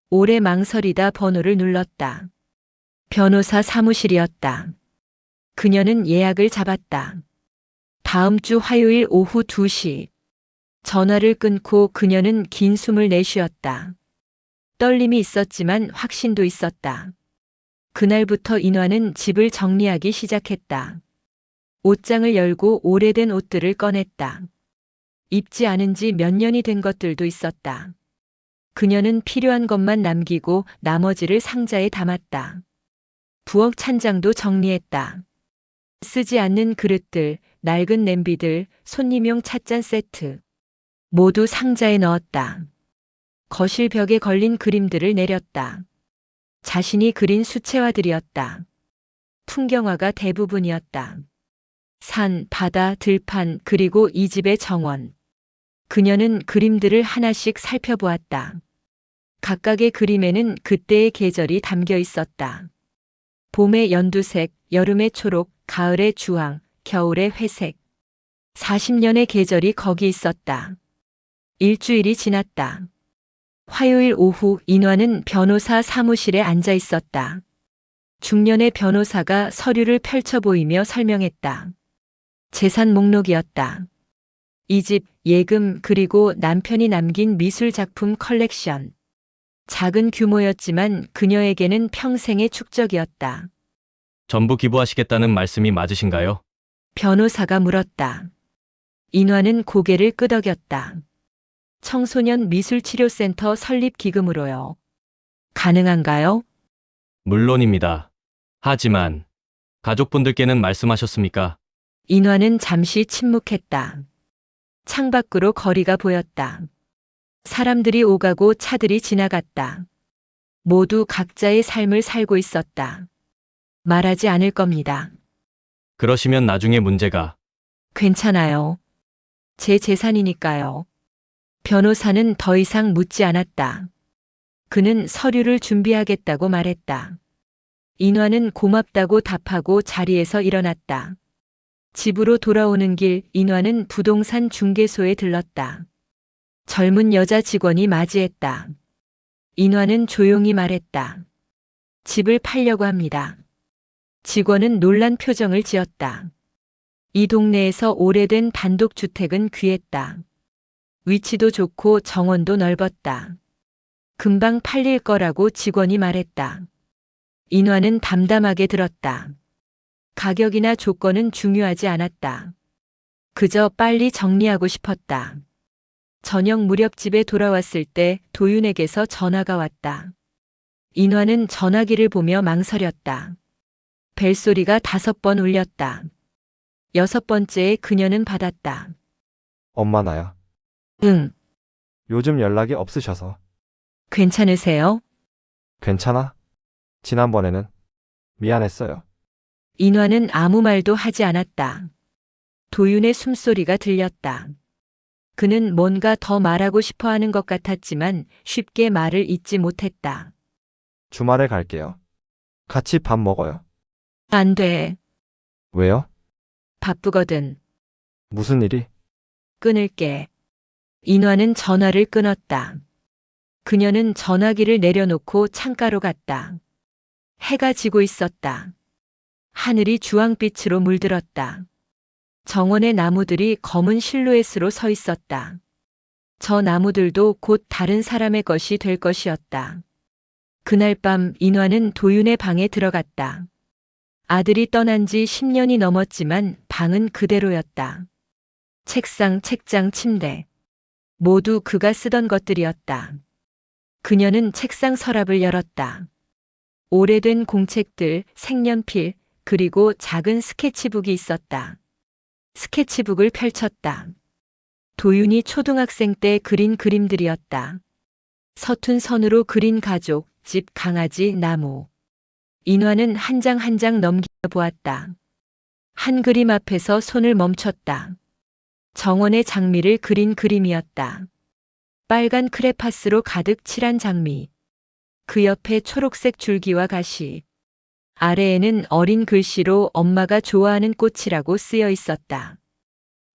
오래 망설이다 번호를 눌렀다. 변호사 사무실이었다. 그녀는 예약을 잡았다. 다음 주 화요일 오후 2시. 전화를 끊고 그녀는 긴 숨을 내쉬었다. 떨림이 있었지만 확신도 있었다. 그날부터 인화는 집을 정리하기 시작했다. 옷장을 열고 오래된 옷들을 꺼냈다. 입지 않은 지 몇 년이 된 것들도 있었다. 그녀는 필요한 것만 남기고 나머지를 상자에 담았다. 부엌 찬장도 정리했다. 쓰지 않는 그릇들, 낡은 냄비들, 손님용 찻잔 세트. 모두 상자에 넣었다. 거실 벽에 걸린 그림들을 내렸다. 자신이 그린 수채화들이었다. 풍경화가 대부분이었다. 산, 바다, 들판, 그리고 이 집의 정원. 그녀는 그림들을 하나씩 살펴보았다. 각각의 그림에는 그때의 계절이 담겨 있었다. 봄의 연두색, 여름의 초록, 가을의 주황, 겨울의 회색. 40년의 계절이 거기 있었다. 일주일이 지났다. 화요일 오후 인화는 변호사 사무실에 앉아 있었다. 중년의 변호사가 서류를 펼쳐 보이며 설명했다. 재산 목록이었다. 이 집, 예금, 그리고 남편이 남긴 미술 작품 컬렉션. 작은 규모였지만 그녀에게는 평생의 축적이었다. 전부 기부하시겠다는 말씀이 맞으신가요? 변호사가 물었다. 인화는 고개를 끄덕였다. 청소년 미술치료센터 설립 기금으로요. 가능한가요? 물론입니다. 하지만 가족분들께는 말씀하셨습니까? 인화는 잠시 침묵했다. 창밖으로 거리가 보였다. 사람들이 오가고 차들이 지나갔다. 모두 각자의 삶을 살고 있었다. 말하지 않을 겁니다. 그러시면 나중에 문제가 괜찮아요. 제 재산이니까요. 변호사는 더 이상 묻지 않았다. 그는 서류를 준비하겠다고 말했다. 인화는 고맙다고 답하고 자리에서 일어났다. 집으로 돌아오는 길 인화는 부동산 중개소에 들렀다. 젊은 여자 직원이 맞이했다. 인화는 조용히 말했다. 집을 팔려고 합니다. 직원은 놀란 표정을 지었다. 이 동네에서 오래된 단독주택은 귀했다. 위치도 좋고 정원도 넓었다. 금방 팔릴 거라고 직원이 말했다. 인화는 담담하게 들었다. 가격이나 조건은 중요하지 않았다. 그저 빨리 정리하고 싶었다. 저녁 무렵 집에 돌아왔을 때 도윤에게서 전화가 왔다. 인화는 전화기를 보며 망설였다. 벨소리가 5번 울렸다. 6번째에 그녀는 받았다. 엄마 나야. 응, 요즘 연락이 없으셔서. 괜찮으세요? 괜찮아? 지난번에는 미안했어요. 인화는 아무 말도 하지 않았다. 도윤의 숨소리가 들렸다. 그는 뭔가 더 말하고 싶어 하는 것 같았지만 쉽게 말을 잇지 못했다. 주말에 갈게요. 같이 밥 먹어요. 안 돼. 왜요? 바쁘거든. 무슨 일이? 끊을게. 인화는 전화를 끊었다. 그녀는 전화기를 내려놓고 창가로 갔다. 해가 지고 있었다. 하늘이 주황빛으로 물들었다. 정원의 나무들이 검은 실루엣으로 서 있었다. 저 나무들도 곧 다른 사람의 것이 될 것이었다. 그날 밤 인화는 도윤의 방에 들어갔다. 아들이 떠난 지 10년이 넘었지만 방은 그대로였다. 책상, 책장, 침대. 모두 그가 쓰던 것들이었다. 그녀는 책상 서랍을 열었다. 오래된 공책들, 색연필, 그리고 작은 스케치북이 있었다. 스케치북을 펼쳤다. 도윤이 초등학생 때 그린 그림들이었다. 서툰 선으로 그린 가족, 집, 강아지, 나무. 인화는 한 장 한 장 넘겨보았다. 한 그림 앞에서 손을 멈췄다. 정원의 장미를 그린 그림이었다. 빨간 크레파스로 가득 칠한 장미. 그 옆에 초록색 줄기와 가시. 아래에는 어린 글씨로 엄마가 좋아하는 꽃이라고 쓰여 있었다.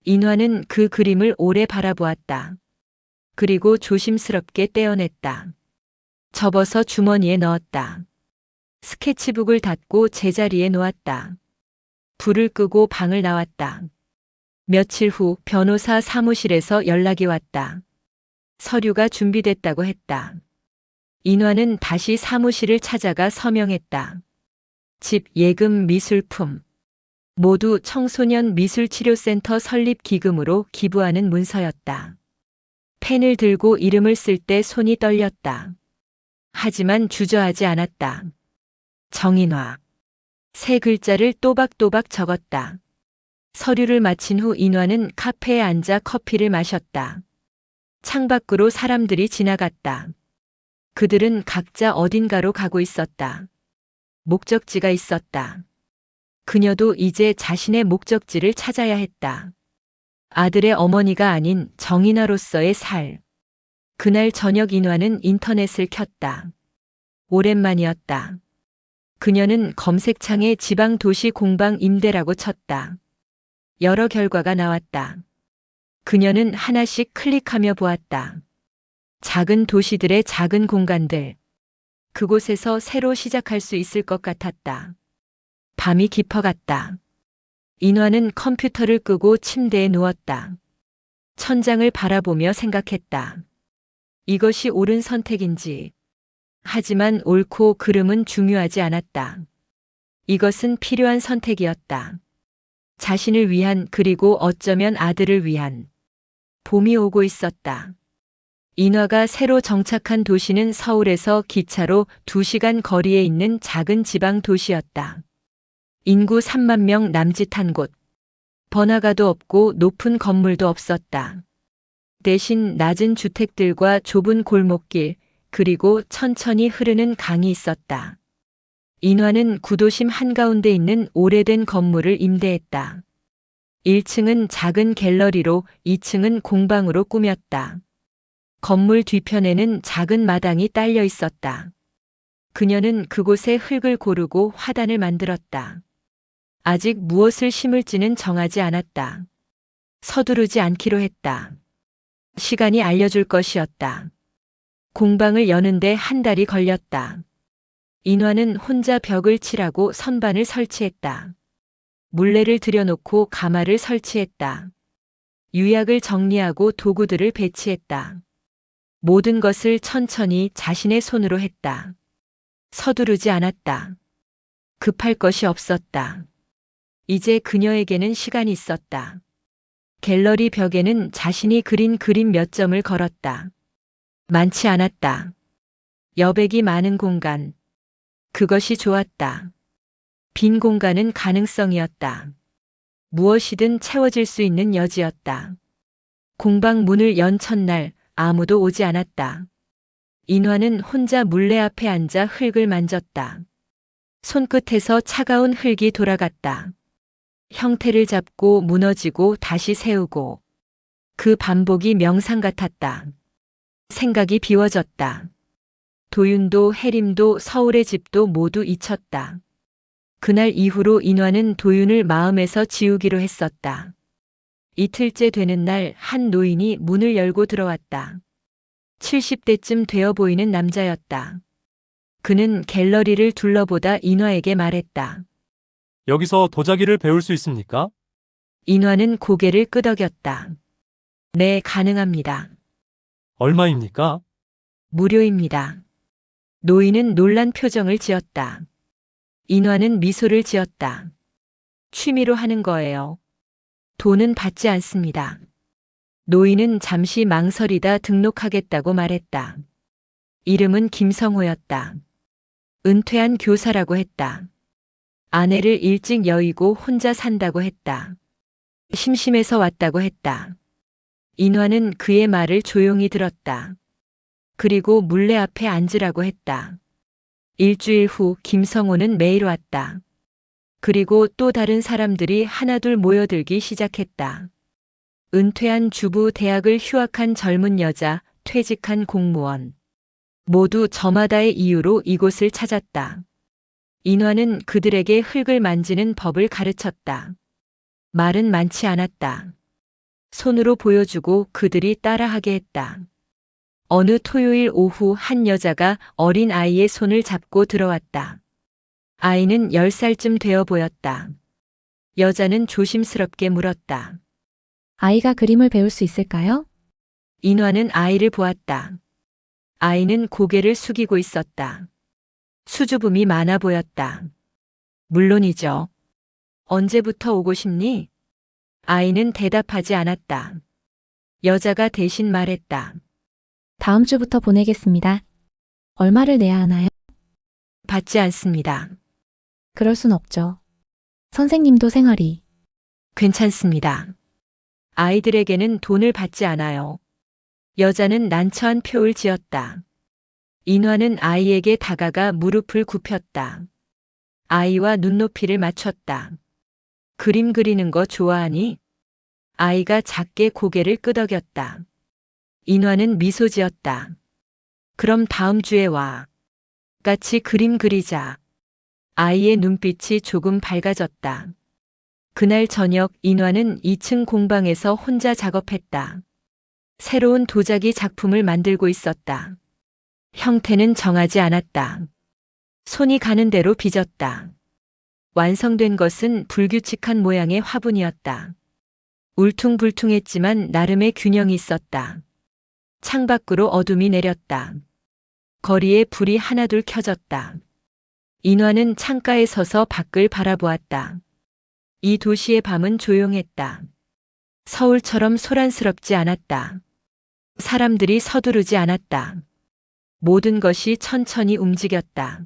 인화는 그 그림을 오래 바라보았다. 그리고 조심스럽게 떼어냈다. 접어서 주머니에 넣었다. 스케치북을 닫고 제자리에 놓았다. 불을 끄고 방을 나왔다. 며칠 후 변호사 사무실에서 연락이 왔다. 서류가 준비됐다고 했다. 인화는 다시 사무실을 찾아가 서명했다. 집, 예금, 미술품. 모두 청소년 미술치료센터 설립 기금으로 기부하는 문서였다. 펜을 들고 이름을 쓸 때 손이 떨렸다. 하지만 주저하지 않았다. 정인화. 세 글자를 또박또박 적었다. 서류를 마친 후 인화는 카페에 앉아 커피를 마셨다. 창밖으로 사람들이 지나갔다. 그들은 각자 어딘가로 가고 있었다. 목적지가 있었다. 그녀도 이제 자신의 목적지를 찾아야 했다. 아들의 어머니가 아닌 정인화로서의 살. 그날 저녁 인화는 인터넷을 켰다. 오랜만이었다. 그녀는 검색창에 지방도시 공방 임대라고 쳤다. 여러 결과가 나왔다. 그녀는 하나씩 클릭하며 보았다. 작은 도시들의 작은 공간들. 그곳에서 새로 시작할 수 있을 것 같았다. 밤이 깊어갔다. 인화는 컴퓨터를 끄고 침대에 누웠다. 천장을 바라보며 생각했다. 이것이 옳은 선택인지. 하지만 옳고 그름은 중요하지 않았다. 이것은 필요한 선택이었다. 자신을 위한 그리고 어쩌면 아들을 위한. 봄이 오고 있었다. 인화가 새로 정착한 도시는 서울에서 기차로 2시간 거리에 있는 작은 지방 도시였다. 인구 3만 명 남짓한 곳. 번화가도 없고 높은 건물도 없었다. 대신 낮은 주택들과 좁은 골목길, 그리고 천천히 흐르는 강이 있었다. 인화는 구도심 한가운데 있는 오래된 건물을 임대했다. 1층은 작은 갤러리로 2층은 공방으로 꾸몄다. 건물 뒤편에는 작은 마당이 딸려 있었다. 그녀는 그곳에 흙을 고르고 화단을 만들었다. 아직 무엇을 심을지는 정하지 않았다. 서두르지 않기로 했다. 시간이 알려줄 것이었다. 공방을 여는데 한 달이 걸렸다. 인화는 혼자 벽을 칠하고 선반을 설치했다. 물레를 들여놓고 가마를 설치했다. 유약을 정리하고 도구들을 배치했다. 모든 것을 천천히 자신의 손으로 했다. 서두르지 않았다. 급할 것이 없었다. 이제 그녀에게는 시간이 있었다. 갤러리 벽에는 자신이 그린 그림 몇 점을 걸었다. 많지 않았다. 여백이 많은 공간. 그것이 좋았다. 빈 공간은 가능성이었다. 무엇이든 채워질 수 있는 여지였다. 공방 문을 연 첫날 아무도 오지 않았다. 인화는 혼자 물레 앞에 앉아 흙을 만졌다. 손끝에서 차가운 흙이 돌아갔다. 형태를 잡고 무너지고 다시 세우고 그 반복이 명상 같았다. 생각이 비워졌다. 도윤도 해림도 서울의 집도 모두 잊혔다. 그날 이후로 인화는 도윤을 마음에서 지우기로 했었다. 이틀째 되는 날 한 노인이 문을 열고 들어왔다. 70대쯤 되어 보이는 남자였다. 그는 갤러리를 둘러보다 인화에게 말했다. 여기서 도자기를 배울 수 있습니까? 인화는 고개를 끄덕였다. 네, 가능합니다. 얼마입니까? 무료입니다. 노인은 놀란 표정을 지었다. 인화는 미소를 지었다. 취미로 하는 거예요. 돈은 받지 않습니다. 노인은 잠시 망설이다 등록하겠다고 말했다. 이름은 김성호였다. 은퇴한 교사라고 했다. 아내를 일찍 여의고 혼자 산다고 했다. 심심해서 왔다고 했다. 인화는 그의 말을 조용히 들었다. 그리고 물레 앞에 앉으라고 했다. 일주일 후 김성호는 매일 왔다. 그리고 또 다른 사람들이 하나둘 모여들기 시작했다. 은퇴한 주부, 대학을 휴학한 젊은 여자, 퇴직한 공무원. 모두 저마다의 이유로 이곳을 찾았다. 인화는 그들에게 흙을 만지는 법을 가르쳤다. 말은 많지 않았다. 손으로 보여주고 그들이 따라하게 했다. 어느 토요일 오후 한 여자가 어린 아이의 손을 잡고 들어왔다. 아이는 10살쯤 되어 보였다. 여자는 조심스럽게 물었다. 아이가 그림을 배울 수 있을까요? 인화는 아이를 보았다. 아이는 고개를 숙이고 있었다. 수줍음이 많아 보였다. 물론이죠. 언제부터 오고 싶니? 아이는 대답하지 않았다. 여자가 대신 말했다. 다음 주부터 보내겠습니다. 얼마를 내야 하나요? 받지 않습니다. 그럴 순 없죠. 선생님도 생활이. 괜찮습니다. 아이들에게는 돈을 받지 않아요. 여자는 난처한 표를 지었다. 인화는 아이에게 다가가 무릎을 굽혔다. 아이와 눈높이를 맞췄다. 그림 그리는 거 좋아하니? 아이가 작게 고개를 끄덕였다. 인화는 미소 지었다. 그럼 다음 주에 와. 같이 그림 그리자. 아이의 눈빛이 조금 밝아졌다. 그날 저녁 인화는 2층 공방에서 혼자 작업했다. 새로운 도자기 작품을 만들고 있었다. 형태는 정하지 않았다. 손이 가는 대로 빚었다. 완성된 것은 불규칙한 모양의 화분이었다. 울퉁불퉁했지만 나름의 균형이 있었다. 창밖으로 어둠이 내렸다. 거리에 불이 하나둘 켜졌다. 인화는 창가에 서서 밖을 바라보았다. 이 도시의 밤은 조용했다. 서울처럼 소란스럽지 않았다. 사람들이 서두르지 않았다. 모든 것이 천천히 움직였다.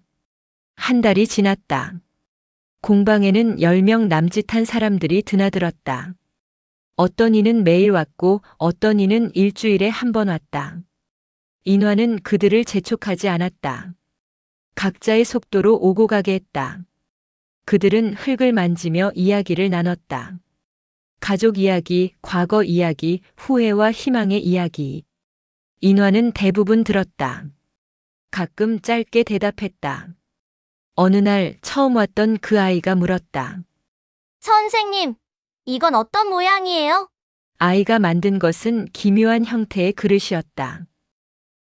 한 달이 지났다. 공방에는 10명 남짓한 사람들이 드나들었다. 어떤 이는 매일 왔고 어떤 이는 일주일에 한 번 왔다. 인화는 그들을 재촉하지 않았다. 각자의 속도로 오고 가게 했다. 그들은 흙을 만지며 이야기를 나눴다. 가족 이야기, 과거 이야기, 후회와 희망의 이야기. 인화는 대부분 들었다. 가끔 짧게 대답했다. 어느 날 처음 왔던 그 아이가 물었다. 선생님, 이건 어떤 모양이에요? 아이가 만든 것은 기묘한 형태의 그릇이었다.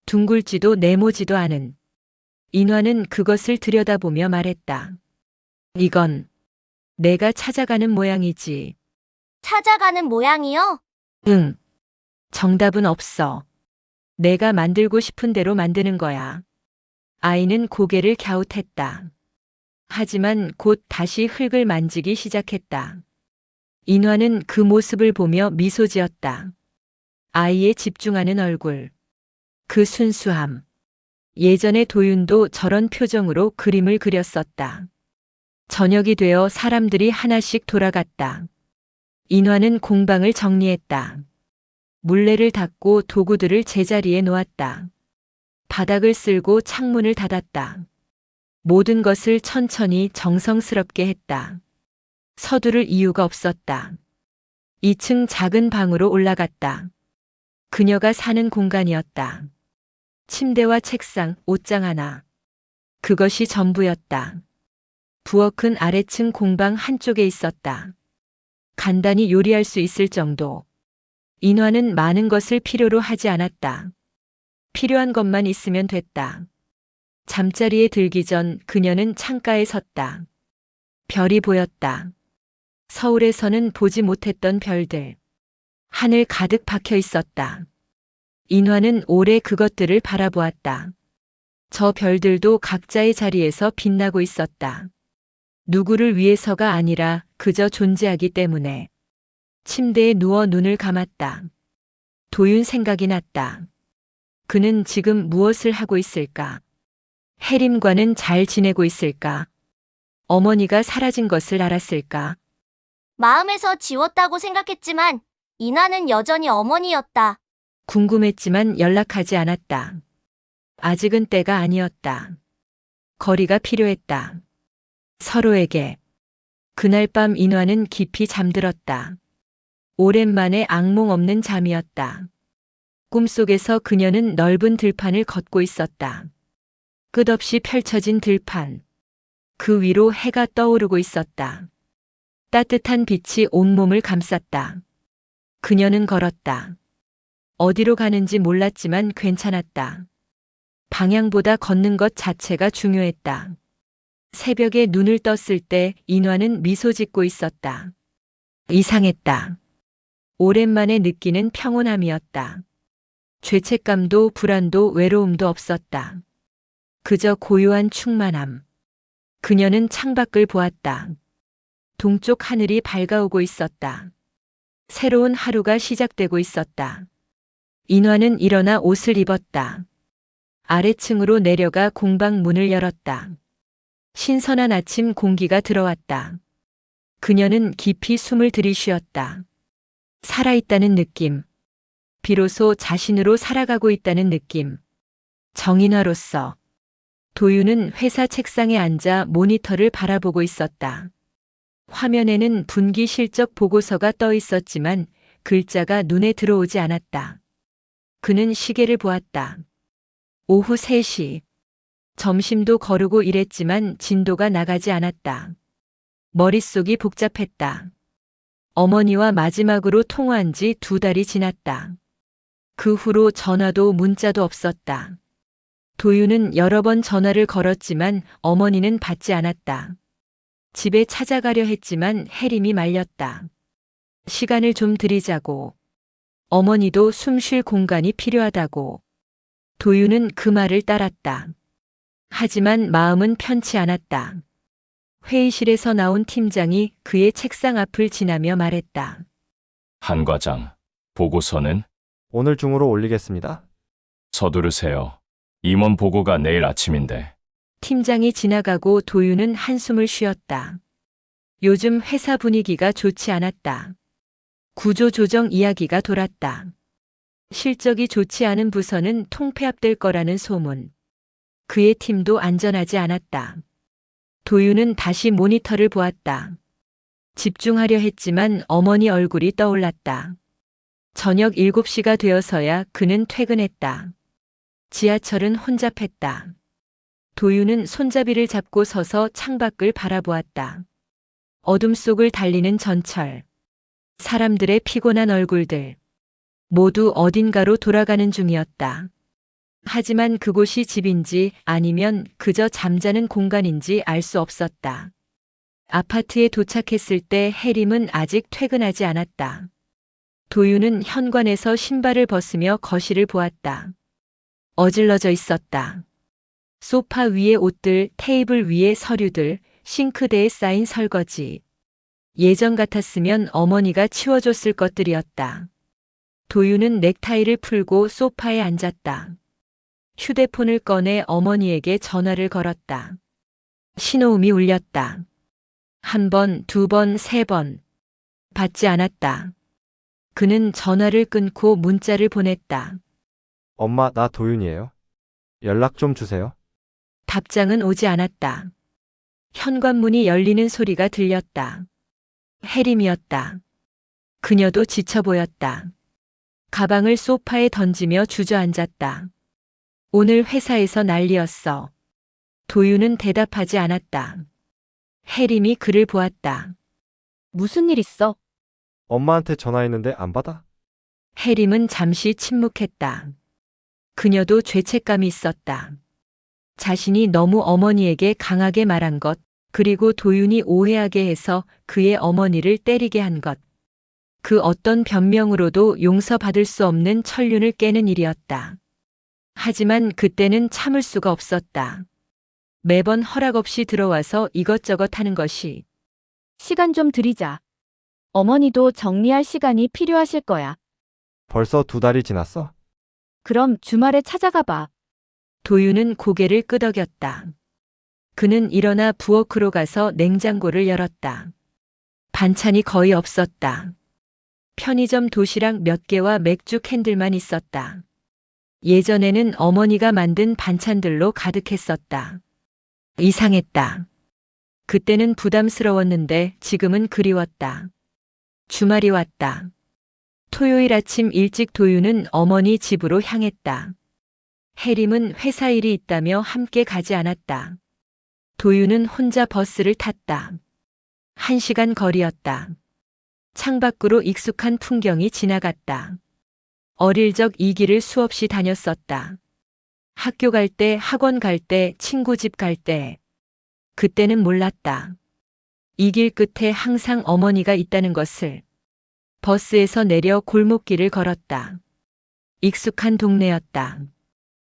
둥글지도 네모지도 않은. 인화는 그것을 들여다보며 말했다. 이건 내가 찾아가는 모양이지. 찾아가는 모양이요? 응. 정답은 없어. 내가 만들고 싶은 대로 만드는 거야. 아이는 고개를 갸웃했다. 하지만 곧 다시 흙을 만지기 시작했다. 인화는 그 모습을 보며 미소 지었다. 아이의 집중하는 얼굴. 그 순수함. 예전에 도윤도 저런 표정으로 그림을 그렸었다. 저녁이 되어 사람들이 하나씩 돌아갔다. 인화는 공방을 정리했다. 물레를 닫고 도구들을 제자리에 놓았다. 바닥을 쓸고 창문을 닫았다. 모든 것을 천천히 정성스럽게 했다. 서두를 이유가 없었다. 2층 작은 방으로 올라갔다. 그녀가 사는 공간이었다. 침대와 책상, 옷장 하나. 그것이 전부였다. 부엌은 아래층 공방 한쪽에 있었다. 간단히 요리할 수 있을 정도. 인화는 많은 것을 필요로 하지 않았다. 필요한 것만 있으면 됐다. 잠자리에 들기 전 그녀는 창가에 섰다. 별이 보였다. 서울에서는 보지 못했던 별들. 하늘 가득 박혀 있었다. 인화는 오래 그것들을 바라보았다. 저 별들도 각자의 자리에서 빛나고 있었다. 누구를 위해서가 아니라 그저 존재하기 때문에. 침대에 누워 눈을 감았다. 도윤 생각이 났다. 그는 지금 무엇을 하고 있을까? 혜림과는 잘 지내고 있을까? 어머니가 사라진 것을 알았을까? 마음에서 지웠다고 생각했지만 인화는 여전히 어머니였다. 궁금했지만 연락하지 않았다. 아직은 때가 아니었다. 거리가 필요했다. 서로에게. 그날 밤 인화는 깊이 잠들었다. 오랜만에 악몽 없는 잠이었다. 꿈속에서 그녀는 넓은 들판을 걷고 있었다. 끝없이 펼쳐진 들판. 그 위로 해가 떠오르고 있었다. 따뜻한 빛이 온몸을 감쌌다. 그녀는 걸었다. 어디로 가는지 몰랐지만 괜찮았다. 방향보다 걷는 것 자체가 중요했다. 새벽에 눈을 떴을 때 인화는 미소 짓고 있었다. 이상했다. 오랜만에 느끼는 평온함이었다. 죄책감도 불안도 외로움도 없었다. 그저 고요한 충만함. 그녀는 창밖을 보았다. 동쪽 하늘이 밝아오고 있었다. 새로운 하루가 시작되고 있었다. 인화는 일어나 옷을 입었다. 아래층으로 내려가 공방 문을 열었다. 신선한 아침 공기가 들어왔다. 그녀는 깊이 숨을 들이쉬었다. 살아있다는 느낌. 비로소 자신으로 살아가고 있다는 느낌. 정인화로서. 도윤은 회사 책상에 앉아 모니터를 바라보고 있었다. 화면에는 분기 실적 보고서가 떠 있었지만 글자가 눈에 들어오지 않았다. 그는 시계를 보았다. 오후 3시. 점심도 거르고 일했지만 진도가 나가지 않았다. 머릿속이 복잡했다. 어머니와 마지막으로 통화한 지 2달이 지났다. 그 후로 전화도 문자도 없었다. 도윤은 여러 번 전화를 걸었지만 어머니는 받지 않았다. 집에 찾아가려 했지만 혜림이 말렸다. 시간을 좀 드리자고. 어머니도 숨 쉴 공간이 필요하다고. 도윤은 그 말을 따랐다. 하지만 마음은 편치 않았다. 회의실에서 나온 팀장이 그의 책상 앞을 지나며 말했다. 한 과장, 보고서는 오늘 중으로 올리겠습니다. 서두르세요. 임원 보고가 내일 아침인데. 팀장이 지나가고 도윤은 한숨을 쉬었다. 요즘 회사 분위기가 좋지 않았다. 구조조정 이야기가 돌았다. 실적이 좋지 않은 부서는 통폐합될 거라는 소문. 그의 팀도 안전하지 않았다. 도윤은 다시 모니터를 보았다. 집중하려 했지만 어머니 얼굴이 떠올랐다. 저녁 7시가 되어서야 그는 퇴근했다. 지하철은 혼잡했다. 도윤은 손잡이를 잡고 서서 창밖을 바라보았다. 어둠 속을 달리는 전철. 사람들의 피곤한 얼굴들. 모두 어딘가로 돌아가는 중이었다. 하지만 그곳이 집인지 아니면 그저 잠자는 공간인지 알 수 없었다. 아파트에 도착했을 때 해림은 아직 퇴근하지 않았다. 도윤은 현관에서 신발을 벗으며 거실을 보았다. 어질러져 있었다. 소파 위에 옷들, 테이블 위에 서류들, 싱크대에 쌓인 설거지. 예전 같았으면 어머니가 치워줬을 것들이었다. 도윤은 넥타이를 풀고 소파에 앉았다. 휴대폰을 꺼내 어머니에게 전화를 걸었다. 신호음이 울렸다. 1번, 2번, 3번. 받지 않았다. 그는 전화를 끊고 문자를 보냈다. 엄마, 나 도윤이에요. 연락 좀 주세요. 답장은 오지 않았다. 현관문이 열리는 소리가 들렸다. 해림이었다. 그녀도 지쳐 보였다. 가방을 소파에 던지며 주저앉았다. 오늘 회사에서 난리였어. 도윤은 대답하지 않았다. 해림이 그를 보았다. 무슨 일 있어? 엄마한테 전화했는데 안 받아? 해림은 잠시 침묵했다. 그녀도 죄책감이 있었다. 자신이 너무 어머니에게 강하게 말한 것, 그리고 도윤이 오해하게 해서 그의 어머니를 때리게 한 것. 그 어떤 변명으로도 용서받을 수 없는 천륜을 깨는 일이었다. 하지만 그때는 참을 수가 없었다. 매번 허락 없이 들어와서 이것저것 하는 것이. 시간 좀 드리자. 어머니도 정리할 시간이 필요하실 거야. 벌써 2달이 지났어? 그럼 주말에 찾아가 봐. 도윤은 고개를 끄덕였다. 그는 일어나 부엌으로 가서 냉장고를 열었다. 반찬이 거의 없었다. 편의점 도시락 몇 개와 맥주 캔들만 있었다. 예전에는 어머니가 만든 반찬들로 가득했었다. 이상했다. 그때는 부담스러웠는데 지금은 그리웠다. 주말이 왔다. 토요일 아침 일찍 도윤은 어머니 집으로 향했다. 해림은 회사 일이 있다며 함께 가지 않았다. 도윤은 혼자 버스를 탔다. 1시간 거리였다. 창밖으로 익숙한 풍경이 지나갔다. 어릴 적 이 길을 수없이 다녔었다. 학교 갈 때, 학원 갈 때, 친구 집 갈 때. 그때는 몰랐다. 이 길 끝에 항상 어머니가 있다는 것을. 버스에서 내려 골목길을 걸었다. 익숙한 동네였다.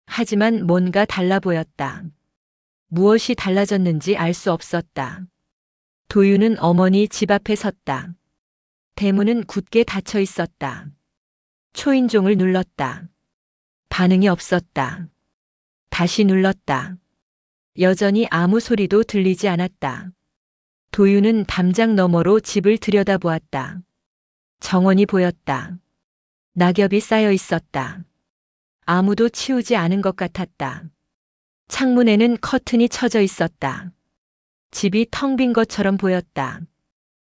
하지만 뭔가 달라 보였다. 무엇이 달라졌는지 알 수 없었다. 도윤은 어머니 집 앞에 섰다. 대문은 굳게 닫혀 있었다. 초인종을 눌렀다. 반응이 없었다. 다시 눌렀다. 여전히 아무 소리도 들리지 않았다. 도윤은 담장 너머로 집을 들여다보았다. 정원이 보였다. 낙엽이 쌓여 있었다. 아무도 치우지 않은 것 같았다. 창문에는 커튼이 쳐져 있었다. 집이 텅 빈 것처럼 보였다.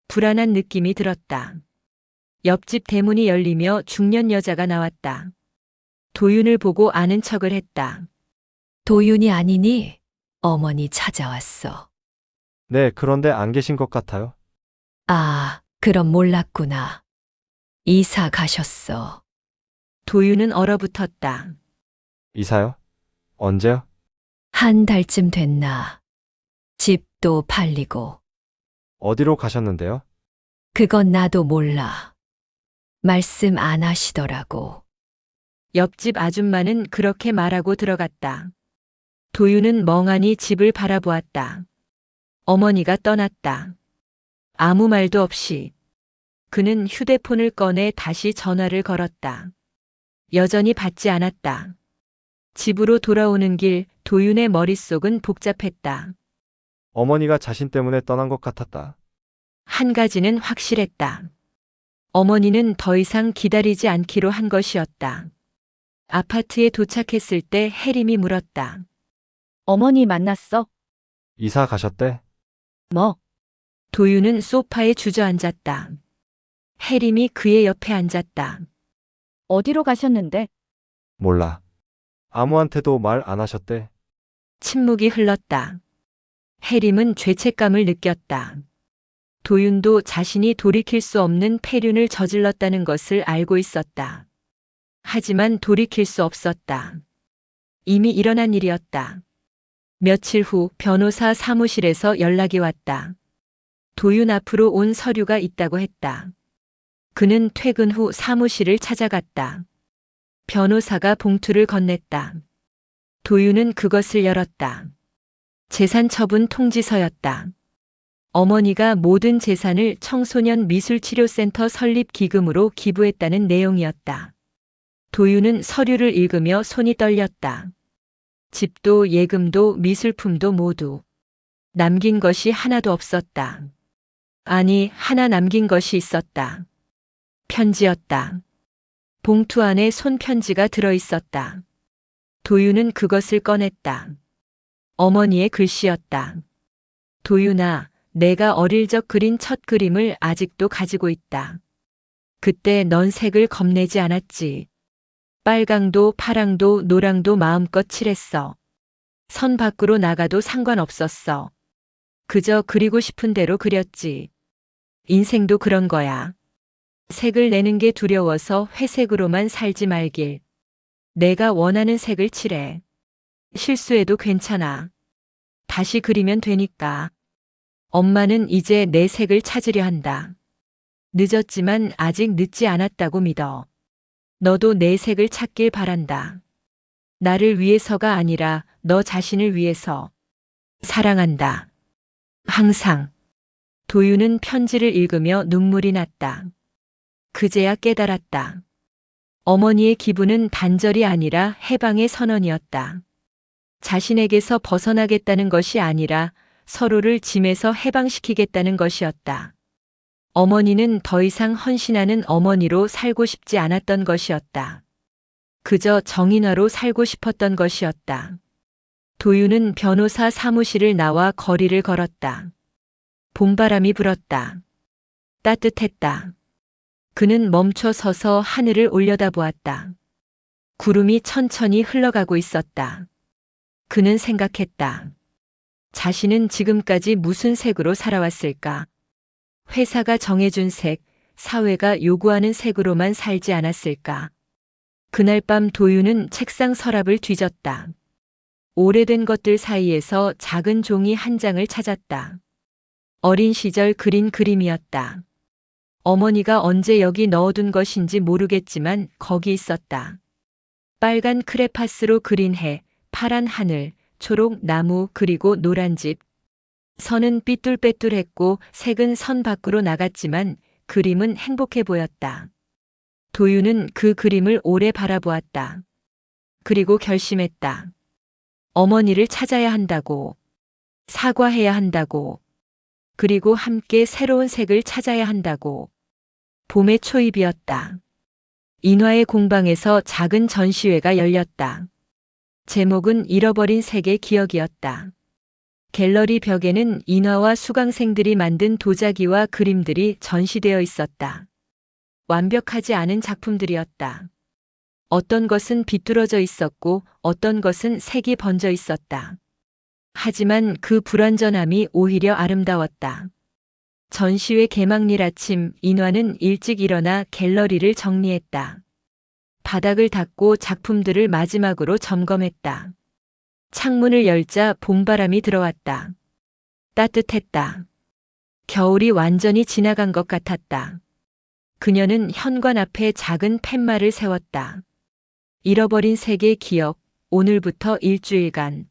불안한 느낌이 들었다. 옆집 대문이 열리며 중년 여자가 나왔다. 도윤을 보고 아는 척을 했다. 도윤이 아니니 어머니 찾아왔어. 네, 그런데 안 계신 것 같아요. 아, 그럼 몰랐구나. 이사 가셨어. 도윤은 얼어붙었다. 이사요? 언제요? 한 달쯤 됐나. 집도 팔리고. 어디로 가셨는데요? 그건 나도 몰라. 말씀 안 하시더라고. 옆집 아줌마는 그렇게 말하고 들어갔다. 도윤은 멍하니 집을 바라보았다. 어머니가 떠났다. 아무 말도 없이. 그는 휴대폰을 꺼내 다시 전화를 걸었다. 여전히 받지 않았다. 집으로 돌아오는 길 도윤의 머릿속은 복잡했다. 어머니가 자신 때문에 떠난 것 같았다. 한 가지는 확실했다. 어머니는 더 이상 기다리지 않기로 한 것이었다. 아파트에 도착했을 때 혜림이 물었다. 어머니 만났어? 이사 가셨대? 뭐? 도윤은 소파에 주저앉았다. 혜림이 그의 옆에 앉았다. 어디로 가셨는데? 몰라. 아무한테도 말 안 하셨대? 침묵이 흘렀다. 혜림은 죄책감을 느꼈다. 도윤도 자신이 돌이킬 수 없는 폐륜을 저질렀다는 것을 알고 있었다. 하지만 돌이킬 수 없었다. 이미 일어난 일이었다. 며칠 후 변호사 사무실에서 연락이 왔다. 도윤 앞으로 온 서류가 있다고 했다. 그는 퇴근 후 사무실을 찾아갔다. 변호사가 봉투를 건넸다. 도윤은 그것을 열었다. 재산 처분 통지서였다. 어머니가 모든 재산을 청소년 미술치료센터 설립 기금으로 기부했다는 내용이었다. 도윤은 서류를 읽으며 손이 떨렸다. 집도 예금도 미술품도 모두. 남긴 것이 하나도 없었다. 아니, 하나 남긴 것이 있었다. 편지였다. 봉투 안에 손편지가 들어있었다. 도윤은 그것을 꺼냈다. 어머니의 글씨였다. 도윤아, 내가 어릴 적 그린 첫 그림을 아직도 가지고 있다. 그때 넌 색을 겁내지 않았지. 빨강도 파랑도 노랑도 마음껏 칠했어. 선 밖으로 나가도 상관없었어. 그저 그리고 싶은 대로 그렸지. 인생도 그런 거야. 색을 내는 게 두려워서 회색으로만 살지 말길. 내가 원하는 색을 칠해. 실수해도 괜찮아. 다시 그리면 되니까. 엄마는 이제 내 색을 찾으려 한다. 늦었지만 아직 늦지 않았다고 믿어. 너도 내 색을 찾길 바란다. 나를 위해서가 아니라 너 자신을 위해서. 사랑한다. 항상. 도윤은 편지를 읽으며 눈물이 났다. 그제야 깨달았다. 어머니의 기분은 단절이 아니라 해방의 선언이었다. 자신에게서 벗어나겠다는 것이 아니라 서로를 짐에서 해방시키겠다는 것이었다. 어머니는 더 이상 헌신하는 어머니로 살고 싶지 않았던 것이었다. 그저 정인화로 살고 싶었던 것이었다. 도윤은 변호사 사무실을 나와 거리를 걸었다. 봄바람이 불었다. 따뜻했다. 그는 멈춰 서서 하늘을 올려다보았다. 구름이 천천히 흘러가고 있었다. 그는 생각했다. 자신은 지금까지 무슨 색으로 살아왔을까? 회사가 정해준 색, 사회가 요구하는 색으로만 살지 않았을까? 그날 밤 도윤은 책상 서랍을 뒤졌다. 오래된 것들 사이에서 작은 종이 한 장을 찾았다. 어린 시절 그린 그림이었다. 어머니가 언제 여기 넣어둔 것인지 모르겠지만 거기 있었다. 빨간 크레파스로 그린 해, 파란 하늘, 초록 나무 그리고 노란 집. 선은 삐뚤빼뚤했고 색은 선 밖으로 나갔지만 그림은 행복해 보였다. 도윤은 그 그림을 오래 바라보았다. 그리고 결심했다. 어머니를 찾아야 한다고. 사과해야 한다고. 그리고 함께 새로운 색을 찾아야 한다고. 봄의 초입이었다. 인화의 공방에서 작은 전시회가 열렸다. 제목은 잃어버린 색의 기억이었다. 갤러리 벽에는 인화와 수강생들이 만든 도자기와 그림들이 전시되어 있었다. 완벽하지 않은 작품들이었다. 어떤 것은 비뚤어져 있었고 어떤 것은 색이 번져 있었다. 하지만 그 불완전함이 오히려 아름다웠다. 전시회 개막일 아침 인화는 일찍 일어나 갤러리를 정리했다. 바닥을 닦고 작품들을 마지막으로 점검했다. 창문을 열자 봄바람이 들어왔다. 따뜻했다. 겨울이 완전히 지나간 것 같았다. 그녀는 현관 앞에 작은 팻말을 세웠다. 잃어버린 색의 기억, 오늘부터 일주일간.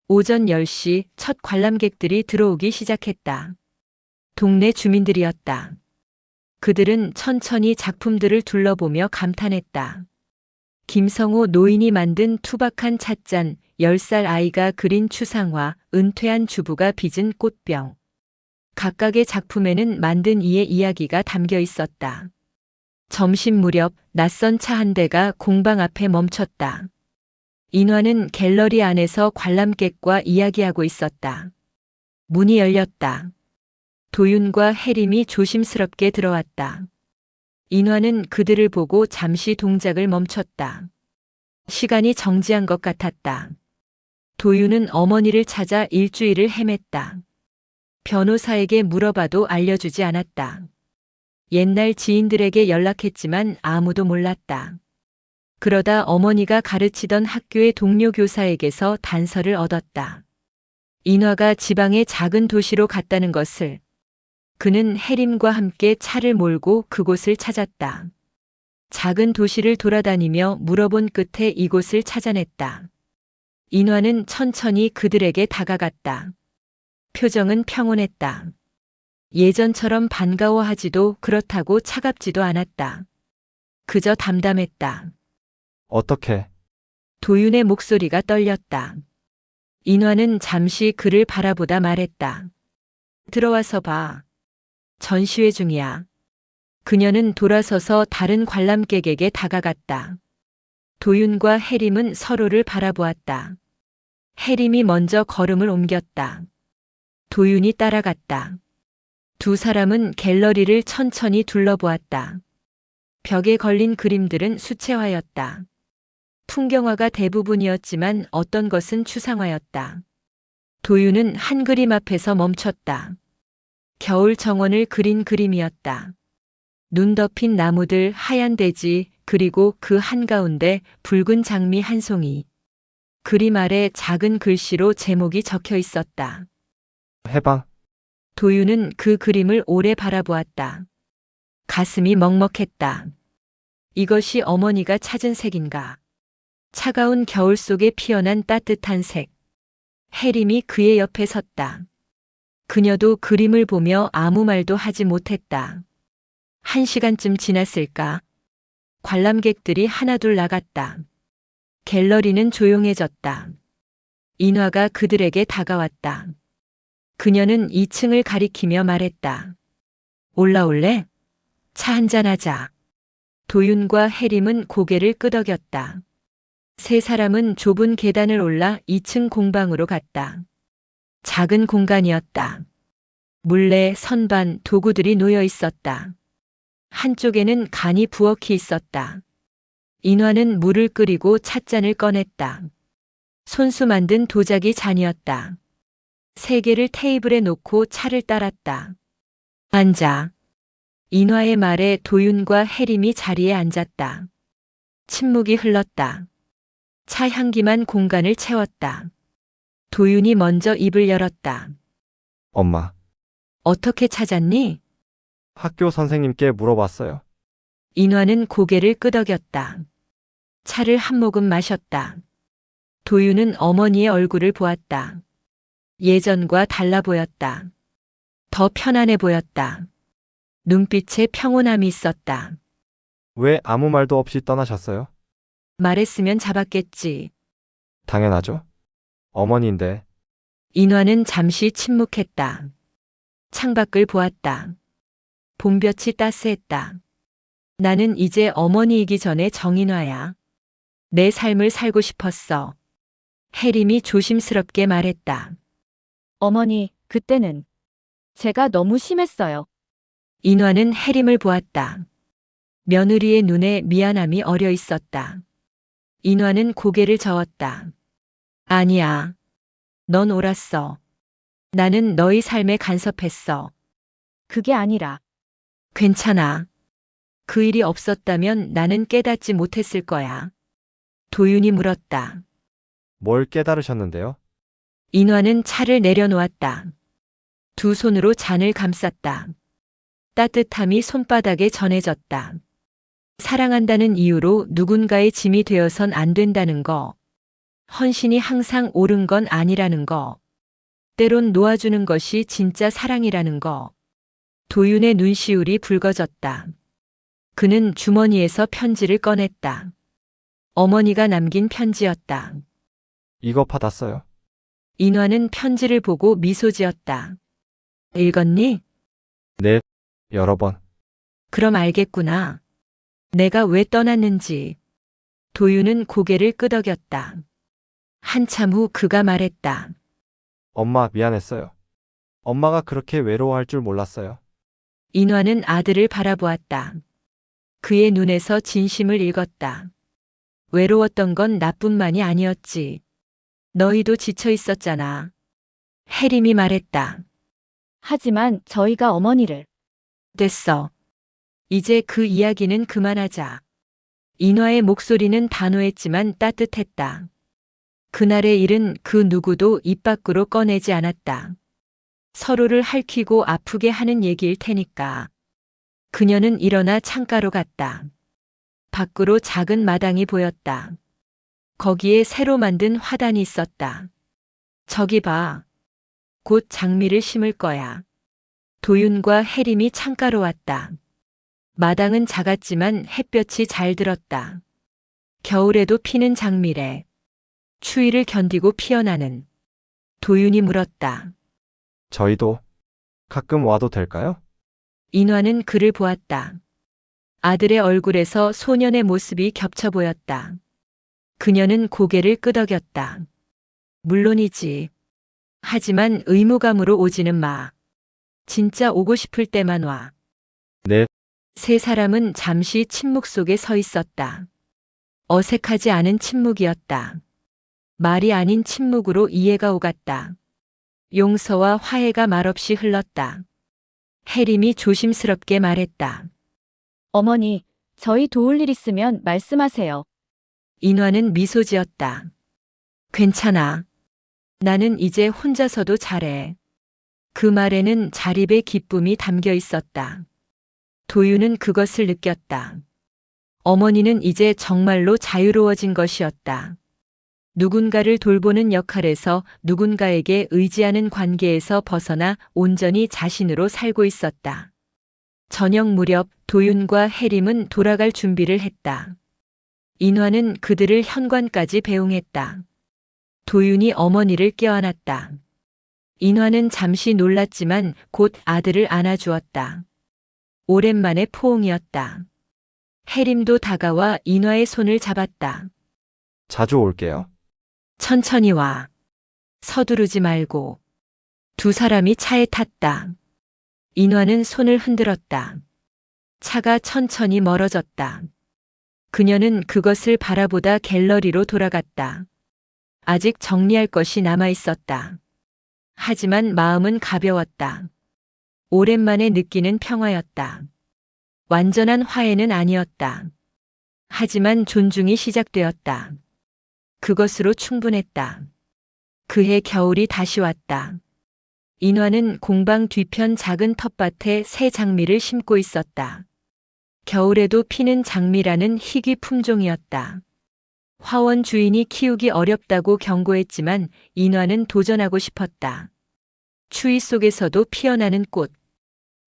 오전 10시 첫 관람객들이 들어오기 시작했다. 동네 주민들이었다. 그들은 천천히 작품들을 둘러보며 감탄했다. 김성호 노인이 만든 투박한 찻잔, 10살 아이가 그린 추상화, 은퇴한 주부가 빚은 꽃병. 각각의 작품에는 만든 이의 이야기가 담겨 있었다. 점심 무렵 낯선 차 한 대가 공방 앞에 멈췄다. 인화는 갤러리 안에서 관람객과 이야기하고 있었다. 문이 열렸다. 도윤과 혜림이 조심스럽게 들어왔다. 인화는 그들을 보고 잠시 동작을 멈췄다. 시간이 정지한 것 같았다. 도윤은 어머니를 찾아 일주일을 헤맸다. 변호사에게 물어봐도 알려주지 않았다. 옛날 지인들에게 연락했지만 아무도 몰랐다. 그러다 어머니가 가르치던 학교의 동료 교사에게서 단서를 얻었다. 인화가 지방의 작은 도시로 갔다는 것을. 그는 혜림과 함께 차를 몰고 그곳을 찾았다. 작은 도시를 돌아다니며 물어본 끝에 이곳을 찾아냈다. 인화는 천천히 그들에게 다가갔다. 표정은 평온했다. 예전처럼 반가워하지도 그렇다고 차갑지도 않았다. 그저 담담했다. 어떻게? 도윤의 목소리가 떨렸다. 인화는 잠시 그를 바라보다 말했다. 들어와서 봐. 전시회 중이야. 그녀는 돌아서서 다른 관람객에게 다가갔다. 도윤과 혜림은 서로를 바라보았다. 혜림이 먼저 걸음을 옮겼다. 도윤이 따라갔다. 두 사람은 갤러리를 천천히 둘러보았다. 벽에 걸린 그림들은 수채화였다. 풍경화가 대부분이었지만 어떤 것은 추상화였다. 도윤은 한 그림 앞에서 멈췄다. 겨울 정원을 그린 그림이었다. 눈 덮인 나무들, 하얀 대지, 그리고 그 한가운데 붉은 장미 한 송이. 그림 아래 작은 글씨로 제목이 적혀 있었다. 해방? 도윤은 그 그림을 오래 바라보았다. 가슴이 먹먹했다. 이것이 어머니가 찾은 색인가? 차가운 겨울 속에 피어난 따뜻한 색. 혜림이 그의 옆에 섰다. 그녀도 그림을 보며 아무 말도 하지 못했다. 1시간쯤 지났을까? 관람객들이 하나둘 나갔다. 갤러리는 조용해졌다. 인화가 그들에게 다가왔다. 그녀는 2층을 가리키며 말했다. 올라올래? 차 한잔하자. 도윤과 혜림은 고개를 끄덕였다. 세 사람은 좁은 계단을 올라 2층 공방으로 갔다. 작은 공간이었다. 물레, 선반, 도구들이 놓여 있었다. 한쪽에는 간이 부엌이 있었다. 인화는 물을 끓이고 찻잔을 꺼냈다. 손수 만든 도자기 잔이었다. 세 개를 테이블에 놓고 차를 따랐다. 앉아. 인화의 말에 도윤과 혜림이 자리에 앉았다. 침묵이 흘렀다. 차 향기만 공간을 채웠다. 도윤이 먼저 입을 열었다. 엄마, 어떻게 찾았니? 학교 선생님께 물어봤어요. 인화는 고개를 끄덕였다. 차를 한 모금 마셨다. 도윤은 어머니의 얼굴을 보았다. 예전과 달라 보였다. 더 편안해 보였다. 눈빛에 평온함이 있었다. 왜 아무 말도 없이 떠나셨어요? 말했으면 잡았겠지. 당연하죠. 어머니인데. 인화는 잠시 침묵했다. 창밖을 보았다. 봄볕이 따스했다. 나는 이제 어머니이기 전에 정인화야. 내 삶을 살고 싶었어. 혜림이 조심스럽게 말했다. 어머니, 그때는 제가 너무 심했어요. 인화는 혜림을 보았다. 며느리의 눈에 미안함이 어려 있었다. 인화는 고개를 저었다. 아니야. 넌 옳았어. 나는 너희 삶에 간섭했어. 그게 아니라 괜찮아. 그 일이 없었다면 나는 깨닫지 못했을 거야. 도윤이 물었다. 뭘 깨달으셨는데요? 인화는 차를 내려놓았다. 두 손으로 잔을 감쌌다. 따뜻함이 손바닥에 전해졌다. 사랑한다는 이유로 누군가의 짐이 되어선 안 된다는 거. 헌신이 항상 옳은 건 아니라는 거. 때론 놓아주는 것이 진짜 사랑이라는 거. 도윤의 눈시울이 붉어졌다. 그는 주머니에서 편지를 꺼냈다. 어머니가 남긴 편지였다. 이거 받았어요. 인화는 편지를 보고 미소 지었다. 읽었니? 네, 여러 번. 그럼 알겠구나. 내가 왜 떠났는지. 도윤은 고개를 끄덕였다. 한참 후 그가 말했다. 엄마, 미안했어요. 엄마가 그렇게 외로워할 줄 몰랐어요. 인화는 아들을 바라보았다. 그의 눈에서 진심을 읽었다. 외로웠던 건 나뿐만이 아니었지. 너희도 지쳐 있었잖아. 혜림이 말했다. 하지만 저희가 어머니를 됐어. 이제 그 이야기는 그만하자. 인화의 목소리는 단호했지만 따뜻했다. 그날의 일은 그 누구도 입 밖으로 꺼내지 않았다. 서로를 핥히고 아프게 하는 얘기일 테니까. 그녀는 일어나 창가로 갔다. 밖으로 작은 마당이 보였다. 거기에 새로 만든 화단이 있었다. 저기 봐. 곧 장미를 심을 거야. 도윤과 혜림이 창가로 왔다. 마당은 작았지만 햇볕이 잘 들었다. 겨울에도 피는 장미래. 추위를 견디고 피어나는. 도윤이 물었다. 저희도 가끔 와도 될까요? 인화는 그를 보았다. 아들의 얼굴에서 소년의 모습이 겹쳐 보였다. 그녀는 고개를 끄덕였다. 물론이지. 하지만 의무감으로 오지는 마. 진짜 오고 싶을 때만 와. 네. 세 사람은 잠시 침묵 속에 서 있었다. 어색하지 않은 침묵이었다. 말이 아닌 침묵으로 이해가 오갔다. 용서와 화해가 말없이 흘렀다. 혜림이 조심스럽게 말했다. 어머니, 저희 도울 일 있으면 말씀하세요. 인화는 미소 지었다. 괜찮아. 나는 이제 혼자서도 잘해. 그 말에는 자립의 기쁨이 담겨 있었다. 도윤은 그것을 느꼈다. 어머니는 이제 정말로 자유로워진 것이었다. 누군가를 돌보는 역할에서 누군가에게 의지하는 관계에서 벗어나 온전히 자신으로 살고 있었다. 저녁 무렵 도윤과 혜림은 돌아갈 준비를 했다. 인화는 그들을 현관까지 배웅했다. 도윤이 어머니를 껴안았다. 인화는 잠시 놀랐지만 곧 아들을 안아주었다. 오랜만에 포옹이었다. 혜림도 다가와 인화의 손을 잡았다. 자주 올게요. 천천히 와. 서두르지 말고. 두 사람이 차에 탔다. 인화는 손을 흔들었다. 차가 천천히 멀어졌다. 그녀는 그것을 바라보다 갤러리로 돌아갔다. 아직 정리할 것이 남아 있었다. 하지만 마음은 가벼웠다. 오랜만에 느끼는 평화였다. 완전한 화해는 아니었다. 하지만 존중이 시작되었다. 그것으로 충분했다. 그해 겨울이 다시 왔다. 인화는 공방 뒤편 작은 텃밭에 새 장미를 심고 있었다. 겨울에도 피는 장미라는 희귀 품종이었다. 화원 주인이 키우기 어렵다고 경고했지만 인화는 도전하고 싶었다. 추위 속에서도 피어나는 꽃.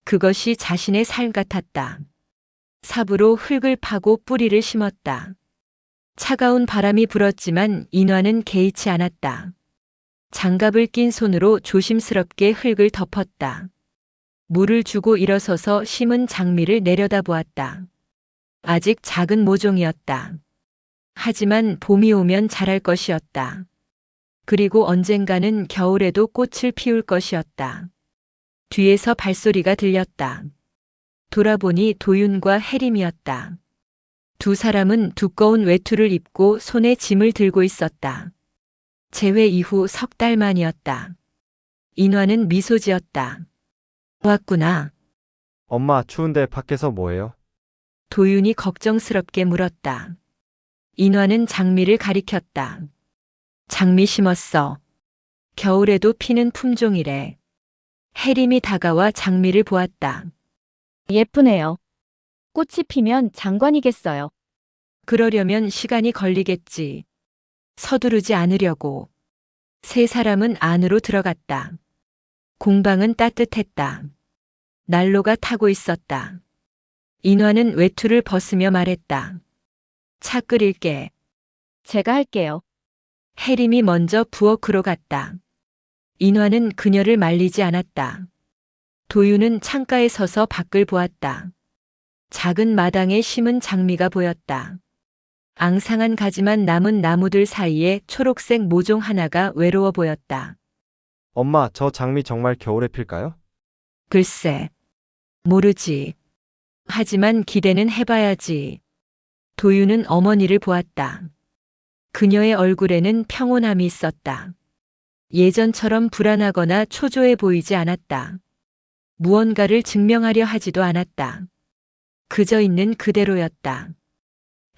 그것이 자신의 삶 같았다. 삽으로 흙을 파고 뿌리를 심었다. 차가운 바람이 불었지만 인화는 개의치 않았다. 장갑을 낀 손으로 조심스럽게 흙을 덮었다. 물을 주고 일어서서 심은 장미를 내려다보았다. 아직 작은 모종이었다. 하지만 봄이 오면 자랄 것이었다. 그리고 언젠가는 겨울에도 꽃을 피울 것이었다. 뒤에서 발소리가 들렸다. 돌아보니 도윤과 혜림이었다. 두 사람은 두꺼운 외투를 입고 손에 짐을 들고 있었다. 재회 이후 3달 만이었다. 인화는 미소 지었다. 왔구나. 엄마, 추운데 밖에서 뭐해요? 도윤이 걱정스럽게 물었다. 인화는 장미를 가리켰다. 장미 심었어. 겨울에도 피는 품종이래. 혜림이 다가와 장미를 보았다. 예쁘네요. 꽃이 피면 장관이겠어요. 그러려면 시간이 걸리겠지. 서두르지 않으려고. 세 사람은 안으로 들어갔다. 공방은 따뜻했다. 난로가 타고 있었다. 인화는 외투를 벗으며 말했다. 차 끓일게. 제가 할게요. 혜림이 먼저 부엌으로 갔다. 인화는 그녀를 말리지 않았다. 도윤은 창가에 서서 밖을 보았다. 작은 마당에 심은 장미가 보였다. 앙상한 가지만 남은 나무들 사이에 초록색 모종 하나가 외로워 보였다. 엄마, 저 장미 정말 겨울에 필까요? 글쎄, 모르지. 하지만 기대는 해봐야지. 도윤은 어머니를 보았다. 그녀의 얼굴에는 평온함이 있었다. 예전처럼 불안하거나 초조해 보이지 않았다. 무언가를 증명하려 하지도 않았다. 그저 있는 그대로였다.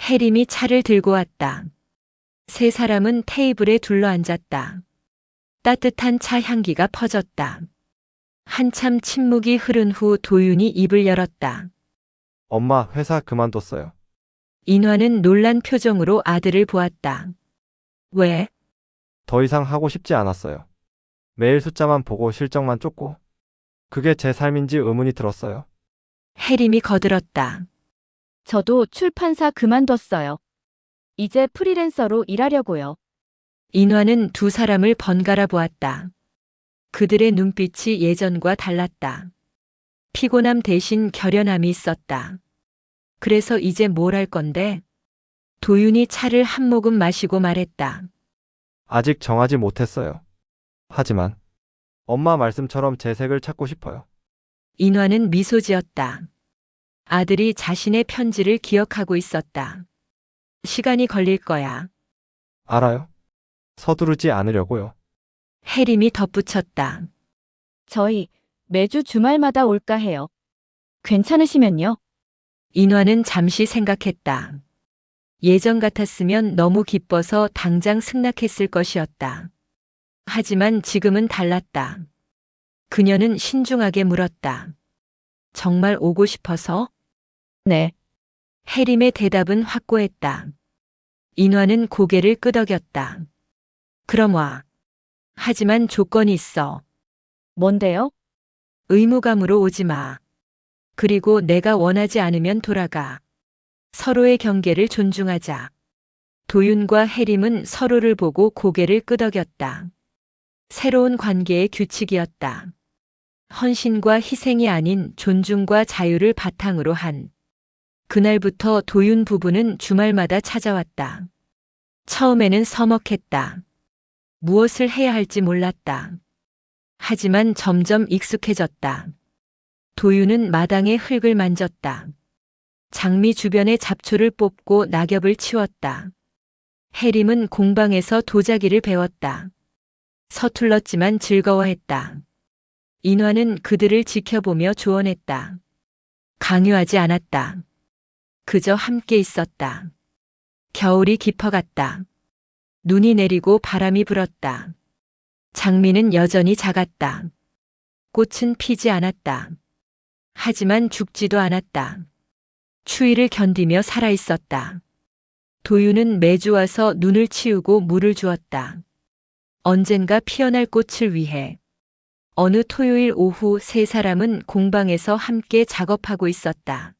혜림이 차를 들고 왔다. 세 사람은 테이블에 둘러앉았다. 따뜻한 차 향기가 퍼졌다. 한참 침묵이 흐른 후 도윤이 입을 열었다. 엄마, 회사 그만뒀어요. 인화는 놀란 표정으로 아들을 보았다. 왜? 더 이상 하고 싶지 않았어요. 매일 숫자만 보고 실적만 쫓고. 그게 제 삶인지 의문이 들었어요. 혜림이 거들었다. 저도 출판사 그만뒀어요. 이제 프리랜서로 일하려고요. 인화는 두 사람을 번갈아 보았다. 그들의 눈빛이 예전과 달랐다. 피곤함 대신 결연함이 있었다. 그래서 이제 뭘 할 건데? 도윤이 차를 한 모금 마시고 말했다. 아직 정하지 못했어요. 하지만 엄마 말씀처럼 제 색을 찾고 싶어요. 인화는 미소 지었다. 아들이 자신의 편지를 기억하고 있었다. 시간이 걸릴 거야. 알아요? 서두르지 않으려고요. 혜림이 덧붙였다. 저희 매주 주말마다 올까 해요. 괜찮으시면요. 인화는 잠시 생각했다. 예전 같았으면 너무 기뻐서 당장 승낙했을 것이었다. 하지만 지금은 달랐다. 그녀는 신중하게 물었다. 정말 오고 싶어서? 네. 혜림의 대답은 확고했다. 인화는 고개를 끄덕였다. 그럼 와. 하지만 조건이 있어. 뭔데요? 의무감으로 오지 마. 그리고 내가 원하지 않으면 돌아가. 서로의 경계를 존중하자. 도윤과 혜림은 서로를 보고 고개를 끄덕였다. 새로운 관계의 규칙이었다. 헌신과 희생이 아닌 존중과 자유를 바탕으로 한. 그날부터 도윤 부부는 주말마다 찾아왔다. 처음에는 서먹했다. 무엇을 해야 할지 몰랐다. 하지만 점점 익숙해졌다. 도윤은 마당의 흙을 만졌다. 장미 주변의 잡초를 뽑고 낙엽을 치웠다. 혜림은 공방에서 도자기를 배웠다. 서툴렀지만 즐거워했다. 인화는 그들을 지켜보며 조언했다. 강요하지 않았다. 그저 함께 있었다. 겨울이 깊어갔다. 눈이 내리고 바람이 불었다. 장미는 여전히 작았다. 꽃은 피지 않았다. 하지만 죽지도 않았다. 추위를 견디며 살아있었다. 도윤은 매주 와서 눈을 치우고 물을 주었다. 언젠가 피어날 꽃을 위해. 어느 토요일 오후 세 사람은 공방에서 함께 작업하고 있었다.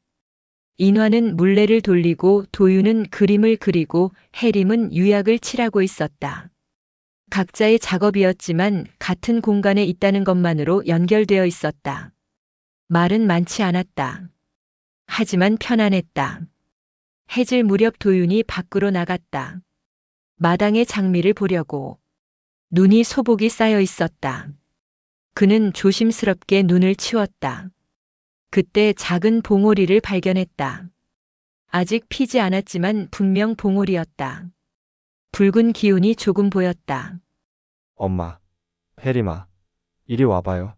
인화는 물레를 돌리고 도윤은 그림을 그리고 혜림은 유약을 칠하고 있었다. 각자의 작업이었지만 같은 공간에 있다는 것만으로 연결되어 있었다. 말은 많지 않았다. 하지만 편안했다. 해질 무렵 도윤이 밖으로 나갔다. 마당의 장미를 보려고. 눈이 소복이 쌓여 있었다. 그는 조심스럽게 눈을 치웠다. 그때 작은 봉오리를 발견했다. 아직 피지 않았지만 분명 봉오리였다. 붉은 기운이 조금 보였다. 엄마, 혜림아, 이리 와봐요.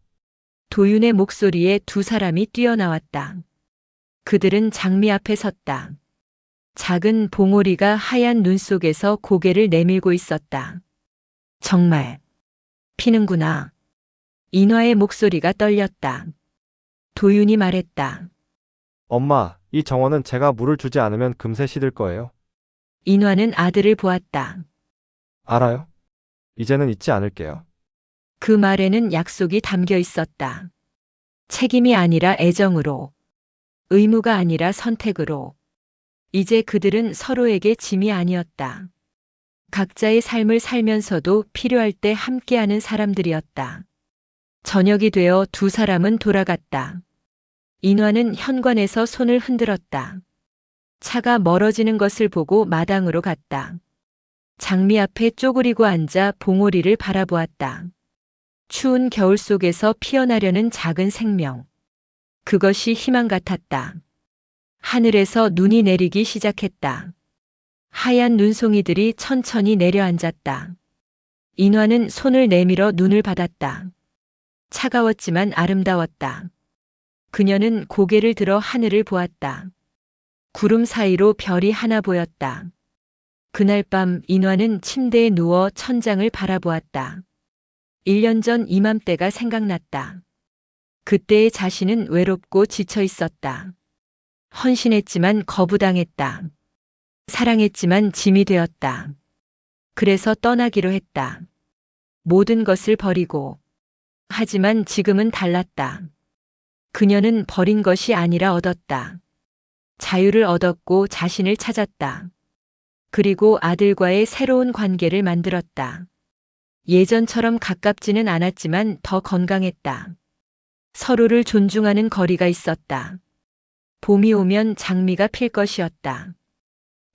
도윤의 목소리에 두 사람이 뛰어나왔다. 그들은 장미 앞에 섰다. 작은 봉오리가 하얀 눈 속에서 고개를 내밀고 있었다. 정말 피는구나. 인화의 목소리가 떨렸다. 도윤이 말했다. 엄마, 이 정원은 제가 물을 주지 않으면 금세 시들 거예요. 인화는 아들을 보았다. 알아요? 이제는 잊지 않을게요. 그 말에는 약속이 담겨 있었다. 책임이 아니라 애정으로, 의무가 아니라 선택으로. 이제 그들은 서로에게 짐이 아니었다. 각자의 삶을 살면서도 필요할 때 함께하는 사람들이었다. 저녁이 되어 두 사람은 돌아갔다. 인화는 현관에서 손을 흔들었다. 차가 멀어지는 것을 보고 마당으로 갔다. 장미 앞에 쪼그리고 앉아 봉오리를 바라보았다. 추운 겨울 속에서 피어나려는 작은 생명. 그것이 희망 같았다. 하늘에서 눈이 내리기 시작했다. 하얀 눈송이들이 천천히 내려앉았다. 인화는 손을 내밀어 눈을 받았다. 차가웠지만 아름다웠다. 그녀는 고개를 들어 하늘을 보았다. 구름 사이로 별이 하나 보였다. 그날 밤 인화는 침대에 누워 천장을 바라보았다. 1년 전 이맘때가 생각났다. 그때의 자신은 외롭고 지쳐 있었다. 헌신했지만 거부당했다. 사랑했지만 짐이 되었다. 그래서 떠나기로 했다. 모든 것을 버리고. 하지만 지금은 달랐다. 그녀는 버린 것이 아니라 얻었다. 자유를 얻었고 자신을 찾았다. 그리고 아들과의 새로운 관계를 만들었다. 예전처럼 가깝지는 않았지만 더 건강했다. 서로를 존중하는 거리가 있었다. 봄이 오면 장미가 필 것이었다.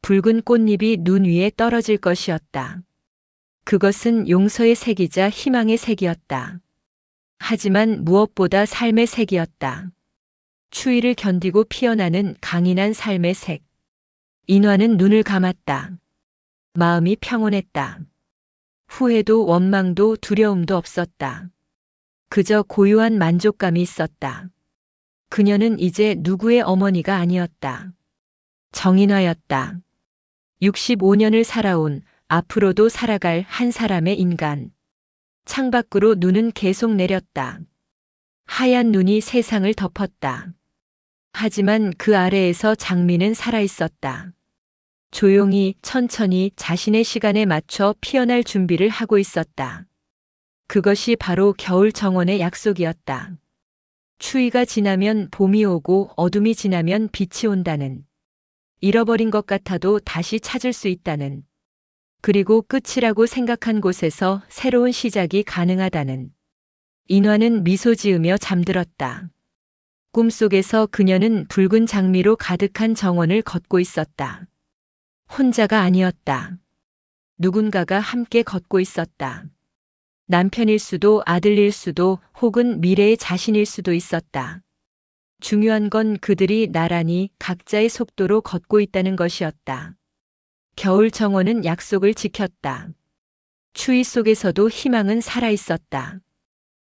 붉은 꽃잎이 눈 위에 떨어질 것이었다. 그것은 용서의 색이자 희망의 색이었다. 하지만 무엇보다 삶의 색이었다. 추위를 견디고 피어나는 강인한 삶의 색. 인화는 눈을 감았다. 마음이 평온했다. 후회도 원망도 두려움도 없었다. 그저 고요한 만족감이 있었다. 그녀는 이제 누구의 어머니가 아니었다. 정인화였다. 65년을 살아온, 앞으로도 살아갈 한 사람의 인간. 창밖으로 눈은 계속 내렸다. 하얀 눈이 세상을 덮었다. 하지만 그 아래에서 장미는 살아있었다. 조용히 천천히 자신의 시간에 맞춰 피어날 준비를 하고 있었다. 그것이 바로 겨울 정원의 약속이었다. 추위가 지나면 봄이 오고 어둠이 지나면 빛이 온다는. 잃어버린 것 같아도 다시 찾을 수 있다는. 그리고 끝이라고 생각한 곳에서 새로운 시작이 가능하다는. 인화는 미소 지으며 잠들었다. 꿈속에서 그녀는 붉은 장미로 가득한 정원을 걷고 있었다. 혼자가 아니었다. 누군가가 함께 걷고 있었다. 남편일 수도 아들일 수도 혹은 미래의 자신일 수도 있었다. 중요한 건 그들이 나란히 각자의 속도로 걷고 있다는 것이었다. 겨울 정원은 약속을 지켰다. 추위 속에서도 희망은 살아 있었다.